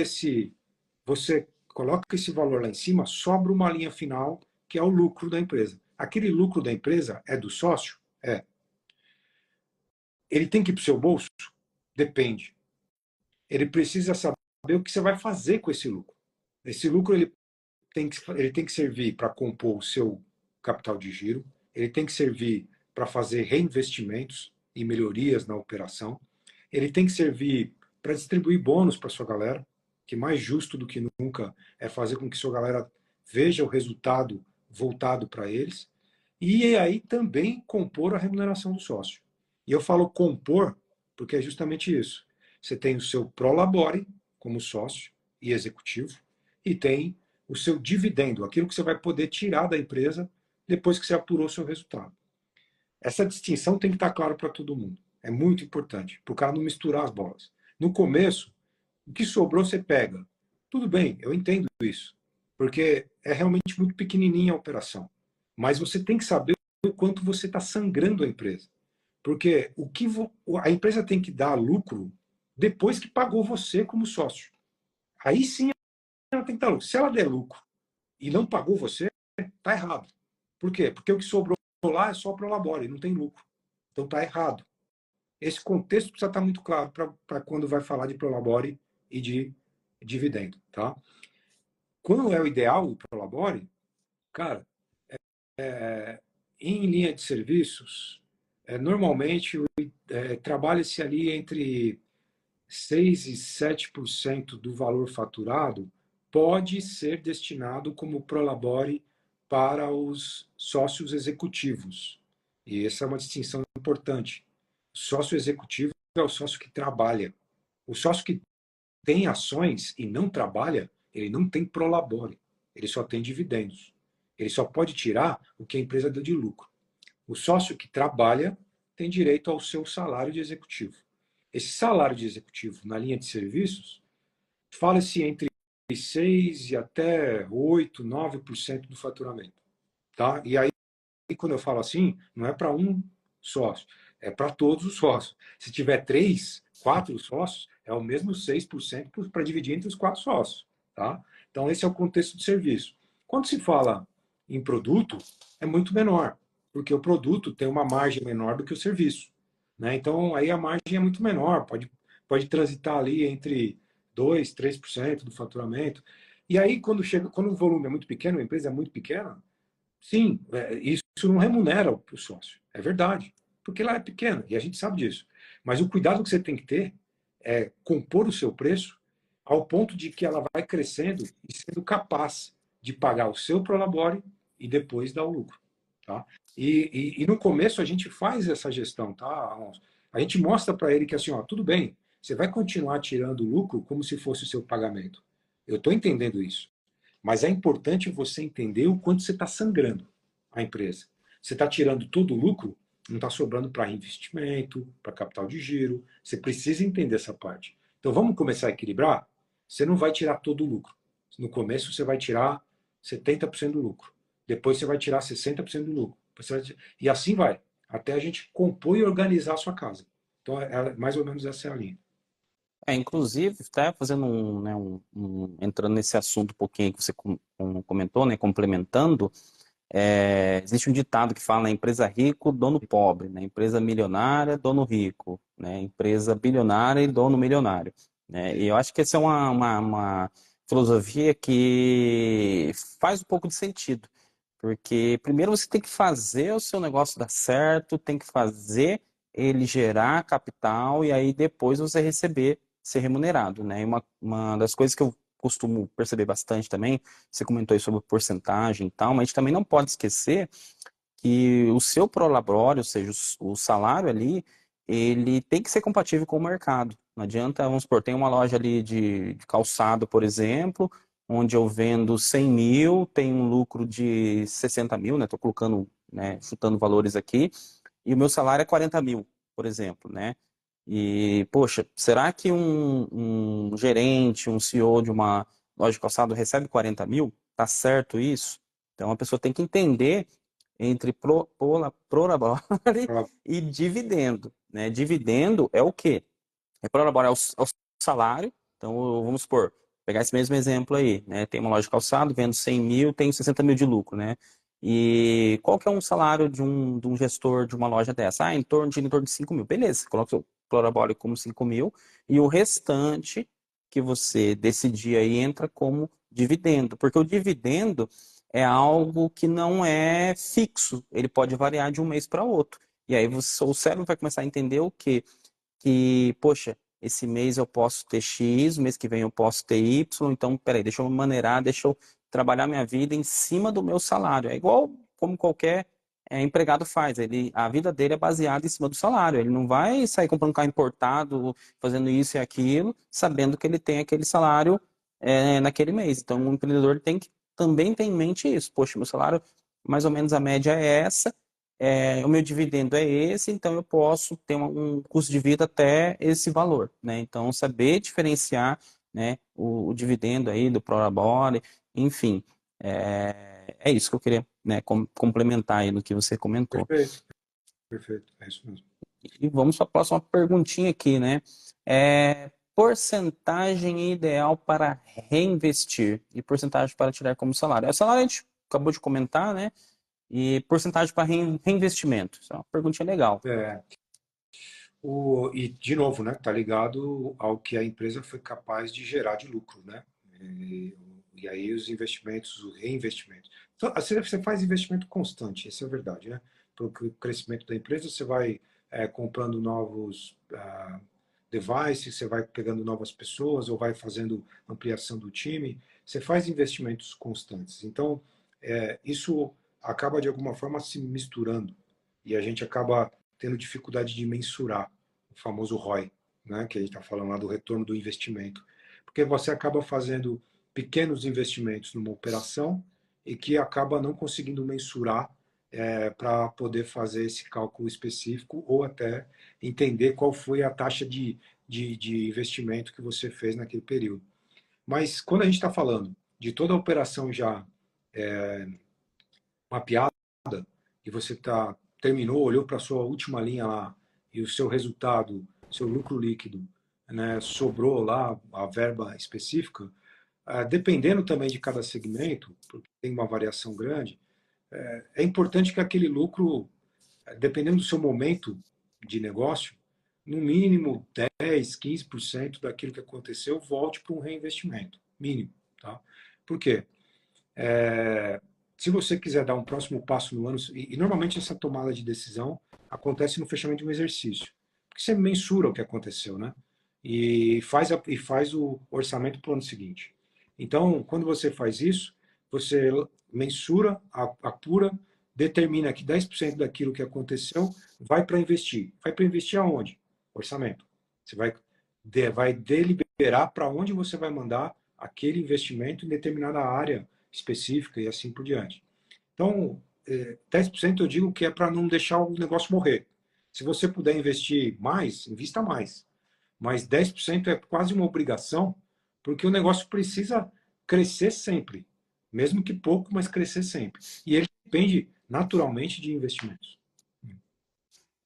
você coloca esse valor lá em cima, sobra uma linha final, que é o lucro da empresa. Aquele lucro da empresa é do sócio? É. Ele tem que ir para o seu bolso? Depende. Ele precisa saber o que você vai fazer com esse lucro. Esse lucro ele tem que servir para compor o seu capital de giro, ele tem que servir para fazer reinvestimentos e melhorias na operação, ele tem que servir para distribuir bônus para sua galera, que mais justo do que nunca é fazer com que sua galera veja o resultado voltado para eles. E aí também compor a remuneração do sócio. E eu falo compor porque é justamente isso. Você tem o seu prolabore como sócio e executivo e tem o seu dividendo, aquilo que você vai poder tirar da empresa depois que você apurou o seu resultado. Essa distinção tem que estar clara para todo mundo. É muito importante, para o cara não misturar as bolas. No começo, o que sobrou você pega. Tudo bem, eu entendo isso, porque é realmente muito pequenininha a operação. Mas você tem que saber o quanto você está sangrando a empresa. Porque a empresa tem que dar lucro depois que pagou você como sócio. Aí sim ela tem que dar lucro. Se ela der lucro e não pagou você, está errado. Por quê? Porque o que sobrou lá é só para o labore, não tem lucro. Então está errado. Esse contexto precisa estar muito claro para quando vai falar de prolabore e de dividendo. Tá? Quando é o ideal o prolabore, cara, em linha de serviços, normalmente trabalha-se ali entre 6 e 7% do valor faturado pode ser destinado como prolabore para os sócios executivos. E essa é uma distinção importante. O sócio executivo é o sócio que trabalha. O sócio que tem ações e não trabalha, ele não tem prolabore, ele só tem dividendos. Ele só pode tirar o que a empresa deu de lucro. O sócio que trabalha tem direito ao seu salário de executivo. Esse salário de executivo na linha de serviços, fala-se entre 6 e até 8, 9% do faturamento. Tá? E aí, quando eu falo assim, não é para um sócio, é para todos os sócios. Se tiver 3, 4 sócios, é o mesmo 6% para dividir entre os 4 sócios. Tá? Então, esse é o contexto de serviço. Quando se fala em produto, é muito menor, porque o produto tem uma margem menor do que o serviço. Né? Então, aí a margem é muito menor, pode transitar ali entre 2, 3% do faturamento. E aí, quando o volume é muito pequeno, a empresa é muito pequena, sim, isso não remunera o sócio. É verdade, porque lá é pequeno, e a gente sabe disso. Mas o cuidado que você tem que ter é compor o seu preço ao ponto de que ela vai crescendo e sendo capaz de pagar o seu prolabore e depois dar o lucro. Tá? E no começo a gente faz essa gestão, tá, Alonso? A gente mostra para ele que assim, ó, tudo bem, você vai continuar tirando lucro como se fosse o seu pagamento. Eu estou entendendo isso. Mas é importante você entender o quanto você está sangrando a empresa. Você está tirando todo o lucro, não está sobrando para investimento, para capital de giro. Você precisa entender essa parte. Então vamos começar a equilibrar? Você não vai tirar todo o lucro. No começo você vai tirar 70% do lucro. Depois você vai tirar 60% do lucro. E assim vai, até a gente compor e organizar a sua casa. Então, mais ou menos essa é a linha. Inclusive, até fazendo entrando nesse assunto um pouquinho que você comentou, né, complementando, existe um ditado que fala, né, empresa rico, dono pobre, né, empresa milionária, dono rico, né, empresa bilionária e dono milionário, né, e eu acho que essa é uma filosofia que faz um pouco de sentido, porque primeiro você tem que fazer o seu negócio dar certo, tem que fazer ele gerar capital e aí depois você receber, ser remunerado, né, e uma das coisas que eu costumo perceber bastante também, você comentou aí sobre porcentagem e tal, mas a gente também não pode esquecer que o seu prolabore, ou seja, o salário ali, ele tem que ser compatível com o mercado. Não adianta, vamos supor, tem uma loja ali de calçado, por exemplo, onde eu vendo 100 mil, tem um lucro de 60 mil, né? Estou colocando, né, chutando valores aqui, e o meu salário é 40 mil, por exemplo, né? E, poxa, será que um gerente, um CEO de uma loja de calçado recebe 40 mil? Tá certo isso? Então a pessoa tem que entender entre prolabore e dividendo, né? Dividendo é o quê? Prolabore é o salário. Então, vamos supor, pegar esse mesmo exemplo aí, né? Tem uma loja de calçado, vendo 100 mil, tem 60 mil de lucro, né? E qual que é um salário de um gestor de uma loja dessa? Em torno de 5 mil. Beleza, você coloca o prolabore como 5 mil e o restante que você decidir aí entra como dividendo, porque o dividendo é algo que não é fixo, ele pode variar de um mês para outro. E aí o cérebro vai começar a entender o quê? Que, poxa, esse mês eu posso ter X, mês que vem eu posso ter Y, então, peraí, deixa eu maneirar, deixa eu trabalhar minha vida em cima do meu salário. É igual como qualquer empregado faz, a vida dele é baseada em cima do salário, ele não vai sair comprando carro importado, fazendo isso e aquilo, sabendo que ele tem aquele salário naquele mês. Então, o empreendedor também tem em mente isso. Poxa, meu salário, mais ou menos a média é essa, o meu dividendo é esse, então eu posso ter um custo de vida até esse valor, né? Então, saber diferenciar, né, o dividendo aí do prolabore, enfim, é isso que eu queria, né, complementar aí no que você comentou. Perfeito, perfeito. É isso mesmo. E vamos para a próxima perguntinha aqui, né? Porcentagem ideal para reinvestir e porcentagem para tirar como salário. O salário a gente acabou de comentar, né? E porcentagem para reinvestimento. Isso é uma perguntinha legal. E, de novo, né, tá ligado ao que a empresa foi capaz de gerar de lucro, né? E aí os investimentos, os reinvestimentos. Então, assim, você faz investimento constante, isso é verdade, né? Para o crescimento da empresa, você vai comprando novos devices, você vai pegando novas pessoas ou vai fazendo ampliação do time. Você faz investimentos constantes. Então, isso acaba, de alguma forma, se misturando. E a gente acaba tendo dificuldade de mensurar o famoso ROI, né, que a gente está falando lá do retorno do investimento. Porque você acaba fazendo pequenos investimentos numa operação e que acaba não conseguindo mensurar para poder fazer esse cálculo específico ou até entender qual foi a taxa de investimento que você fez naquele período. Mas quando a gente está falando de toda a operação já mapeada e você terminou, olhou para a sua última linha lá e o seu resultado, seu lucro líquido, né, sobrou lá a verba específica, dependendo também de cada segmento, porque tem uma variação grande, é importante que aquele lucro, dependendo do seu momento de negócio, no mínimo 10, 15% daquilo que aconteceu volte para um reinvestimento, mínimo. Tá? Por quê? Se você quiser dar um próximo passo no ano, e normalmente essa tomada de decisão acontece no fechamento de um exercício, porque você mensura o que aconteceu, né? E faz o orçamento para o ano seguinte. Então, quando você faz isso, você mensura, apura, determina que 10% daquilo que aconteceu vai para investir. Vai para investir aonde? Orçamento. Você vai deliberar para onde você vai mandar aquele investimento em determinada área específica e assim por diante. Então, 10% eu digo que é para não deixar o negócio morrer. Se você puder investir mais, invista mais. Mas 10% é quase uma obrigação, porque o negócio precisa crescer sempre. Mesmo que pouco, mas crescer sempre. E ele depende naturalmente de investimentos.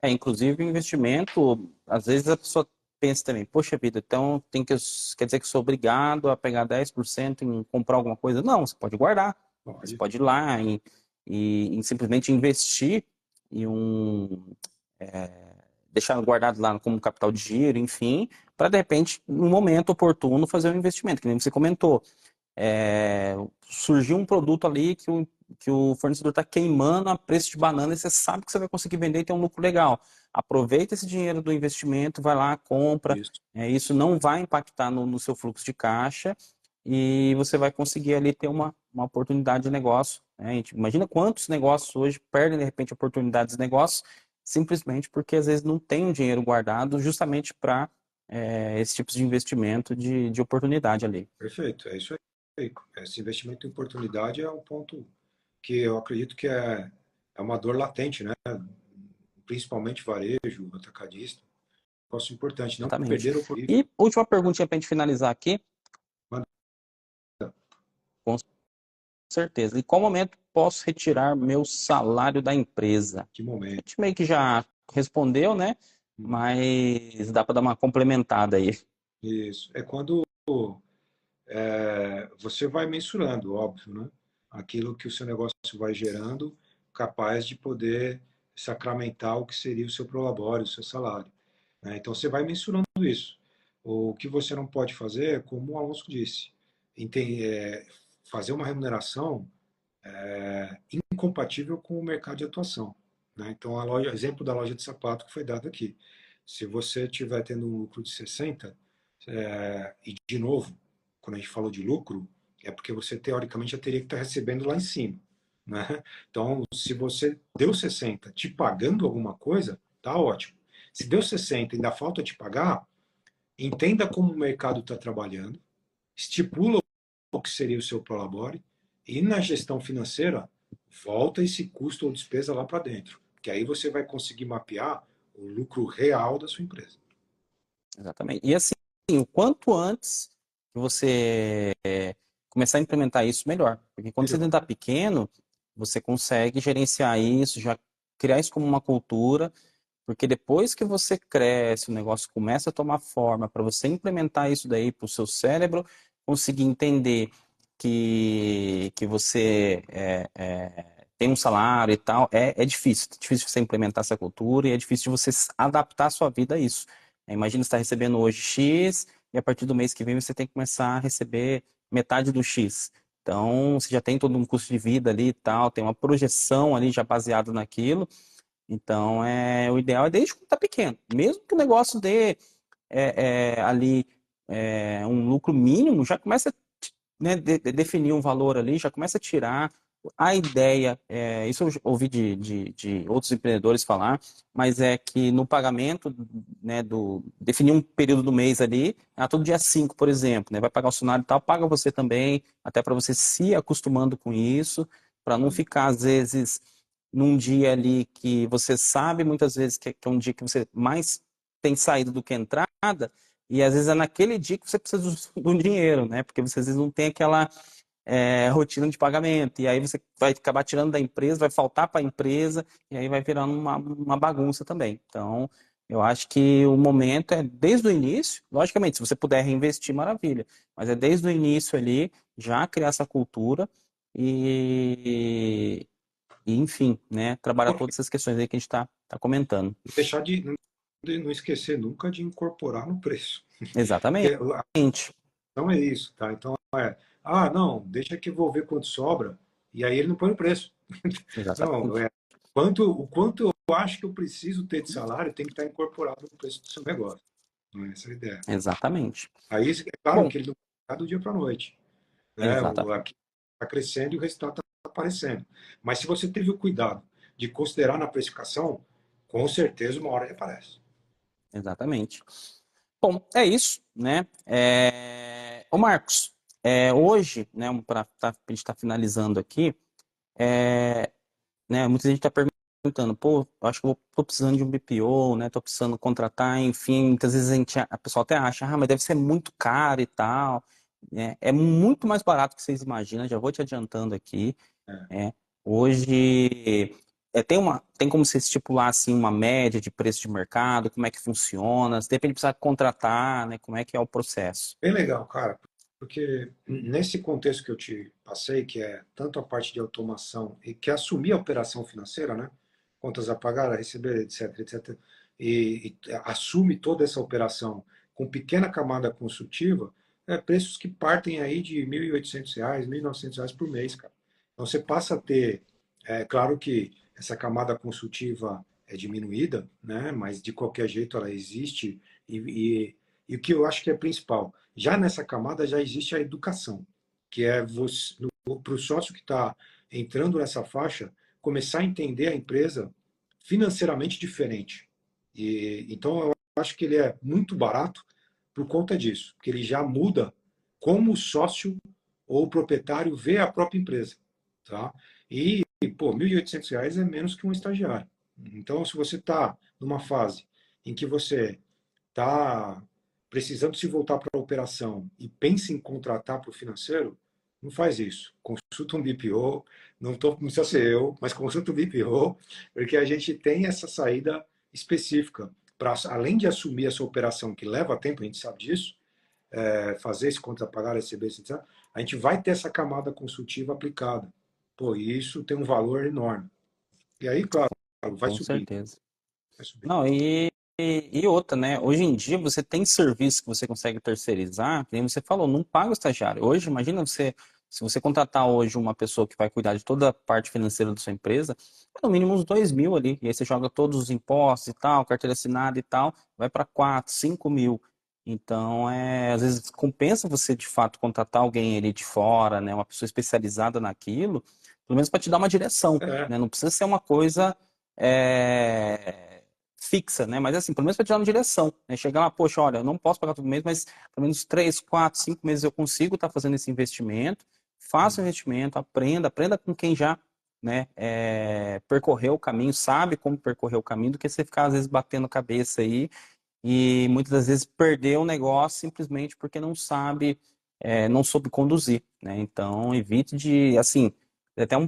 Inclusive investimento, às vezes a pessoa pensa também, poxa vida, então quer dizer que eu sou obrigado a pegar 10% em comprar alguma coisa? Não, você pode guardar. Você Pode. pode ir lá e simplesmente investir em deixar guardado lá como capital de giro, enfim, para de repente, no momento oportuno, fazer um investimento, que nem você comentou. Surgiu um produto ali que o fornecedor está queimando a preço de banana e você sabe que você vai conseguir vender e ter um lucro legal. Aproveita esse dinheiro do investimento, vai lá, compra. Isso. Isso não vai impactar no seu fluxo de caixa e você vai conseguir ali ter uma oportunidade de negócio. Né? A gente imagina quantos negócios hoje perdem, de repente, oportunidades de negócio simplesmente porque às vezes não tem o dinheiro guardado justamente para esse tipo de investimento de oportunidade ali. Perfeito, é isso aí. Esse investimento em oportunidade é um ponto que eu acredito que é uma dor latente, né? Principalmente varejo, atacadista. Um negócio importante, não Exatamente. perder o oportunidade. E última perguntinha para a gente finalizar aqui, com certeza. Em qual momento posso retirar meu salário da empresa? Que A momento. gente meio que já respondeu, né? Mas dá para dar uma complementada aí. Isso. É quando você vai mensurando, óbvio, né? Aquilo que o seu negócio vai gerando, capaz de poder sacramentar o que seria o seu prolabore, o seu salário. Né? Então você vai mensurando isso. O que você não pode fazer é, como o Alonso disse, fazer uma remuneração incompatível com o mercado de atuação. Né? Então, exemplo da loja de sapato que foi dado aqui. Se você estiver tendo um lucro de 60, e de novo, quando a gente falou de lucro, é porque você teoricamente já teria que estar recebendo lá em cima. Né? Então, se você deu 60 te pagando alguma coisa, tá ótimo. Se deu 60 e ainda falta te pagar, entenda como o mercado está trabalhando, estipula o que seria o seu prolabore e na gestão financeira, volta esse custo ou despesa lá para dentro, que aí você vai conseguir mapear o lucro real da sua empresa. Exatamente. E assim, o quanto antes que você começar a implementar isso, melhor. Porque quando você Melhor. tentar pequeno, você consegue gerenciar isso, já criar isso como uma cultura, porque depois que você cresce, o negócio começa a tomar forma, para você implementar isso daí para o seu cérebro, conseguir entender que você tem um salário e tal, é difícil. É difícil você implementar essa cultura e é difícil você adaptar a sua vida a isso. Imagina você está recebendo hoje X e a partir do mês que vem você tem que começar a receber metade do X. Então, você já tem todo um custo de vida ali e tal, tem uma projeção ali já baseada naquilo. Então, o ideal é desde quando está pequeno. Mesmo que o negócio dê ali um lucro mínimo, já começa a né, definir um valor ali, já começa a tirar a ideia. Isso eu ouvi de outros empreendedores falar, mas é que no pagamento, né, definir um período do mês ali, todo dia 5, por exemplo, né, vai pagar o funcionário e tal, paga você também, até para você se acostumando com isso, para não ficar, às vezes, num dia ali que você sabe muitas vezes que é um dia que você mais tem saída do que entrada, e às vezes é naquele dia que você precisa do dinheiro, né? Porque você às vezes não tem aquela rotina de pagamento, e aí você vai acabar tirando da empresa, vai faltar para a empresa, e aí vai virando uma bagunça também. Então, eu acho que o momento é desde o início, logicamente, se você puder reinvestir, maravilha, mas é desde o início ali, já criar essa cultura e enfim, né, trabalhar todas essas questões aí que a gente está comentando. Deixar de não esquecer nunca de incorporar no preço. Exatamente. Porque não é isso, tá? Então não, deixa que eu vou ver quanto sobra, e aí ele não põe o preço. Não, Exatamente. o quanto eu acho que eu preciso ter de salário tem que estar incorporado no preço do seu negócio. Não é essa a ideia. Exatamente. Aí é claro Bom, que ele não vai do dia para a noite. Né? exatamente. Aqui está crescendo e o resultado está aparecendo. Mas se você teve o cuidado de considerar na precificação, com certeza uma hora ele aparece. Exatamente. Bom, é isso, né? Ô Marcos, hoje, né, para a gente estar finalizando aqui, né, muita gente está perguntando, pô, eu acho que eu tô precisando de um BPO, né? Tô precisando contratar, enfim, muitas vezes a pessoa até acha, mas deve ser muito caro e tal. Né? É muito mais barato que vocês imaginam, já vou te adiantando aqui. É. Hoje tem como você estipular assim uma média de preço de mercado, como é que funciona, se de repente precisa contratar, né? Como é que é o processo? Bem legal, cara, porque nesse contexto que eu te passei, que é tanto a parte de automação e que é assumir a operação financeira, né? Contas a pagar, a receber, etc, etc, e assume toda essa operação com pequena camada consultiva, preços que partem aí de R$ 1.800, R$ 1.900 por mês, cara. Então você passa a ter, claro que essa camada consultiva é diminuída, né? Mas de qualquer jeito ela existe e o que eu acho que é principal, já nessa camada já existe a educação, que é para o sócio que está entrando nessa faixa começar a entender a empresa financeiramente diferente. Então eu acho que ele é muito barato por conta disso, que ele já muda como o sócio ou o proprietário vê a própria empresa, tá? E pô, R$ 1.800 é menos que um estagiário. Então, se você está numa fase em que você está precisando se voltar para a operação e pensa em contratar para o financeiro, não faz isso. Consulta um BPO, não precisa ser eu, mas consulta um BPO, porque a gente tem essa saída específica para, além de assumir essa operação que leva tempo, a gente sabe disso, fazer esse conta pagar, receber, etc., a gente vai ter essa camada consultiva aplicada. Pô, e isso tem um valor enorme. E aí, claro, vai Com subir, certeza. vai subir. Não, e outra, né? Hoje em dia você tem serviço que você consegue terceirizar, que nem você falou, não paga o estagiário. Hoje, imagina você Se você contratar hoje uma pessoa que vai cuidar de toda a parte financeira da sua empresa, é no mínimo uns 2.000 ali. E aí você joga todos os impostos e tal, carteira assinada e tal, vai para 4, 5.000. Então, às vezes compensa você de fato contratar alguém ali de fora, né, uma pessoa especializada naquilo, pelo menos para te dar uma direção, É, né? Não precisa ser uma coisa fixa, né? Mas assim, pelo menos para te dar uma direção, né? Chegar lá, poxa, olha, eu não posso pagar todo mês, mas pelo menos 3, 4, 5 meses eu consigo estar fazendo esse investimento, faça o investimento, aprenda com quem já, né, percorreu o caminho, sabe como percorrer o caminho, do que você ficar às vezes batendo cabeça aí e muitas das vezes perder o negócio simplesmente porque não sabe, não soube conduzir, né? Então, evite de, assim, tem até um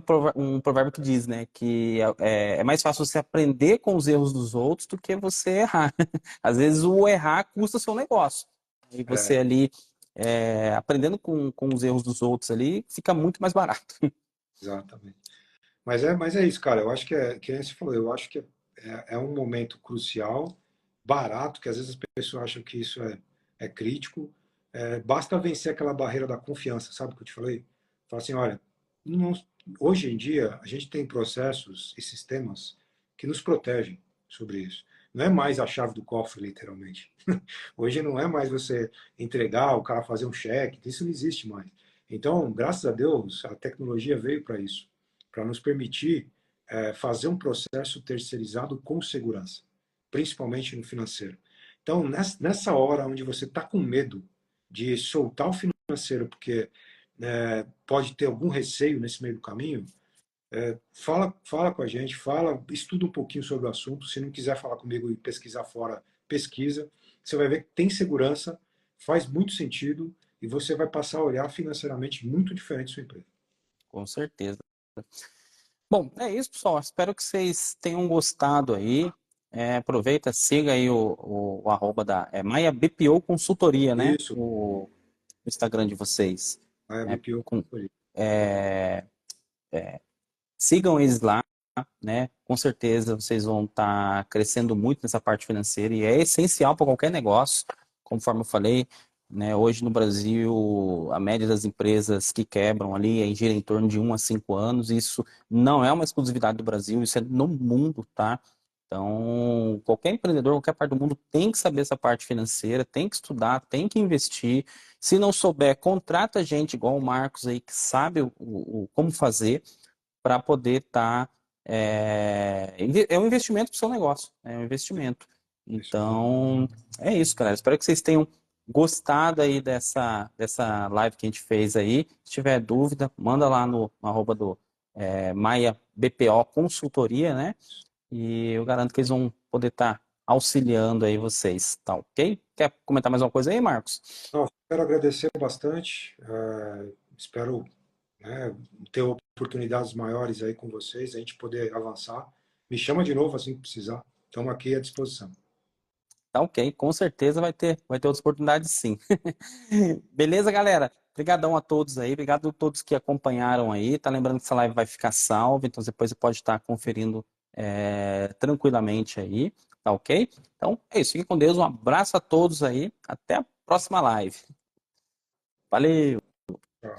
provérbio que diz, né, que é mais fácil você aprender com os erros dos outros do que você errar. Às vezes o errar custa seu negócio. E você é, ali, aprendendo com os erros dos outros ali, fica muito mais barato. exatamente. Mas é isso, cara. Eu acho que nem você falou, eu acho que é um momento crucial, barato, que às vezes as pessoas acham que isso é crítico. Basta vencer aquela barreira da confiança, sabe o que eu te falei? Fala assim, olha, não- hoje em dia a gente tem processos e sistemas que nos protegem sobre isso. Não é mais a chave do cofre, literalmente. Hoje não é mais você entregar, o cara fazer um cheque, isso não existe mais. Então, graças a Deus, a tecnologia veio para isso, para nos permitir fazer um processo terceirizado com segurança, principalmente no financeiro. Então, nessa hora onde você está com medo de soltar o financeiro, porque pode ter algum receio nesse meio do caminho, fala com a gente, estuda um pouquinho sobre o assunto. Se não quiser falar comigo e pesquisar fora, pesquisa. Você vai ver que tem segurança, faz muito sentido e você vai passar a olhar financeiramente muito diferente sua empresa. Com certeza. Bom, é isso, pessoal. Espero que vocês tenham gostado aí. Aproveita, siga aí o arroba da Maia BPO Consultoria, né? Isso, O Instagram de vocês. a Né? BPO. É, sigam eles lá, né? Com certeza vocês vão estar crescendo muito nessa parte financeira e é essencial para qualquer negócio, conforme eu falei, né? Hoje no Brasil, a média das empresas que quebram ali gira em torno de 1 a 5 anos. Isso não é uma exclusividade do Brasil, isso é no mundo, tá? Então, qualquer empreendedor, qualquer parte do mundo tem que saber essa parte financeira, tem que estudar, tem que investir. Se não souber, contrata gente igual o Marcos aí que sabe como fazer para poder estar. É um investimento para o seu negócio, é um investimento. Isso mesmo. Então, é isso, galera. Espero que vocês tenham gostado aí dessa live que a gente fez aí. Se tiver dúvida, manda lá no arroba do Maia BPO Consultoria, né? E eu garanto que eles vão poder estar auxiliando aí vocês, tá ok? Quer comentar mais uma coisa aí, Marcos? Não, quero agradecer bastante. Espero, né, ter oportunidades maiores aí com vocês, a gente poder avançar. Me chama de novo assim que precisar. Estamos aqui à disposição. Tá ok, com certeza vai ter outras oportunidades sim. Beleza, galera? Obrigadão a todos aí, obrigado a todos que acompanharam aí. Tá lembrando que essa live vai ficar salva, então depois você pode estar conferindo tranquilamente aí, tá ok? Então é isso, fique com Deus, um abraço a todos aí, até a próxima live. Valeu! Tchau.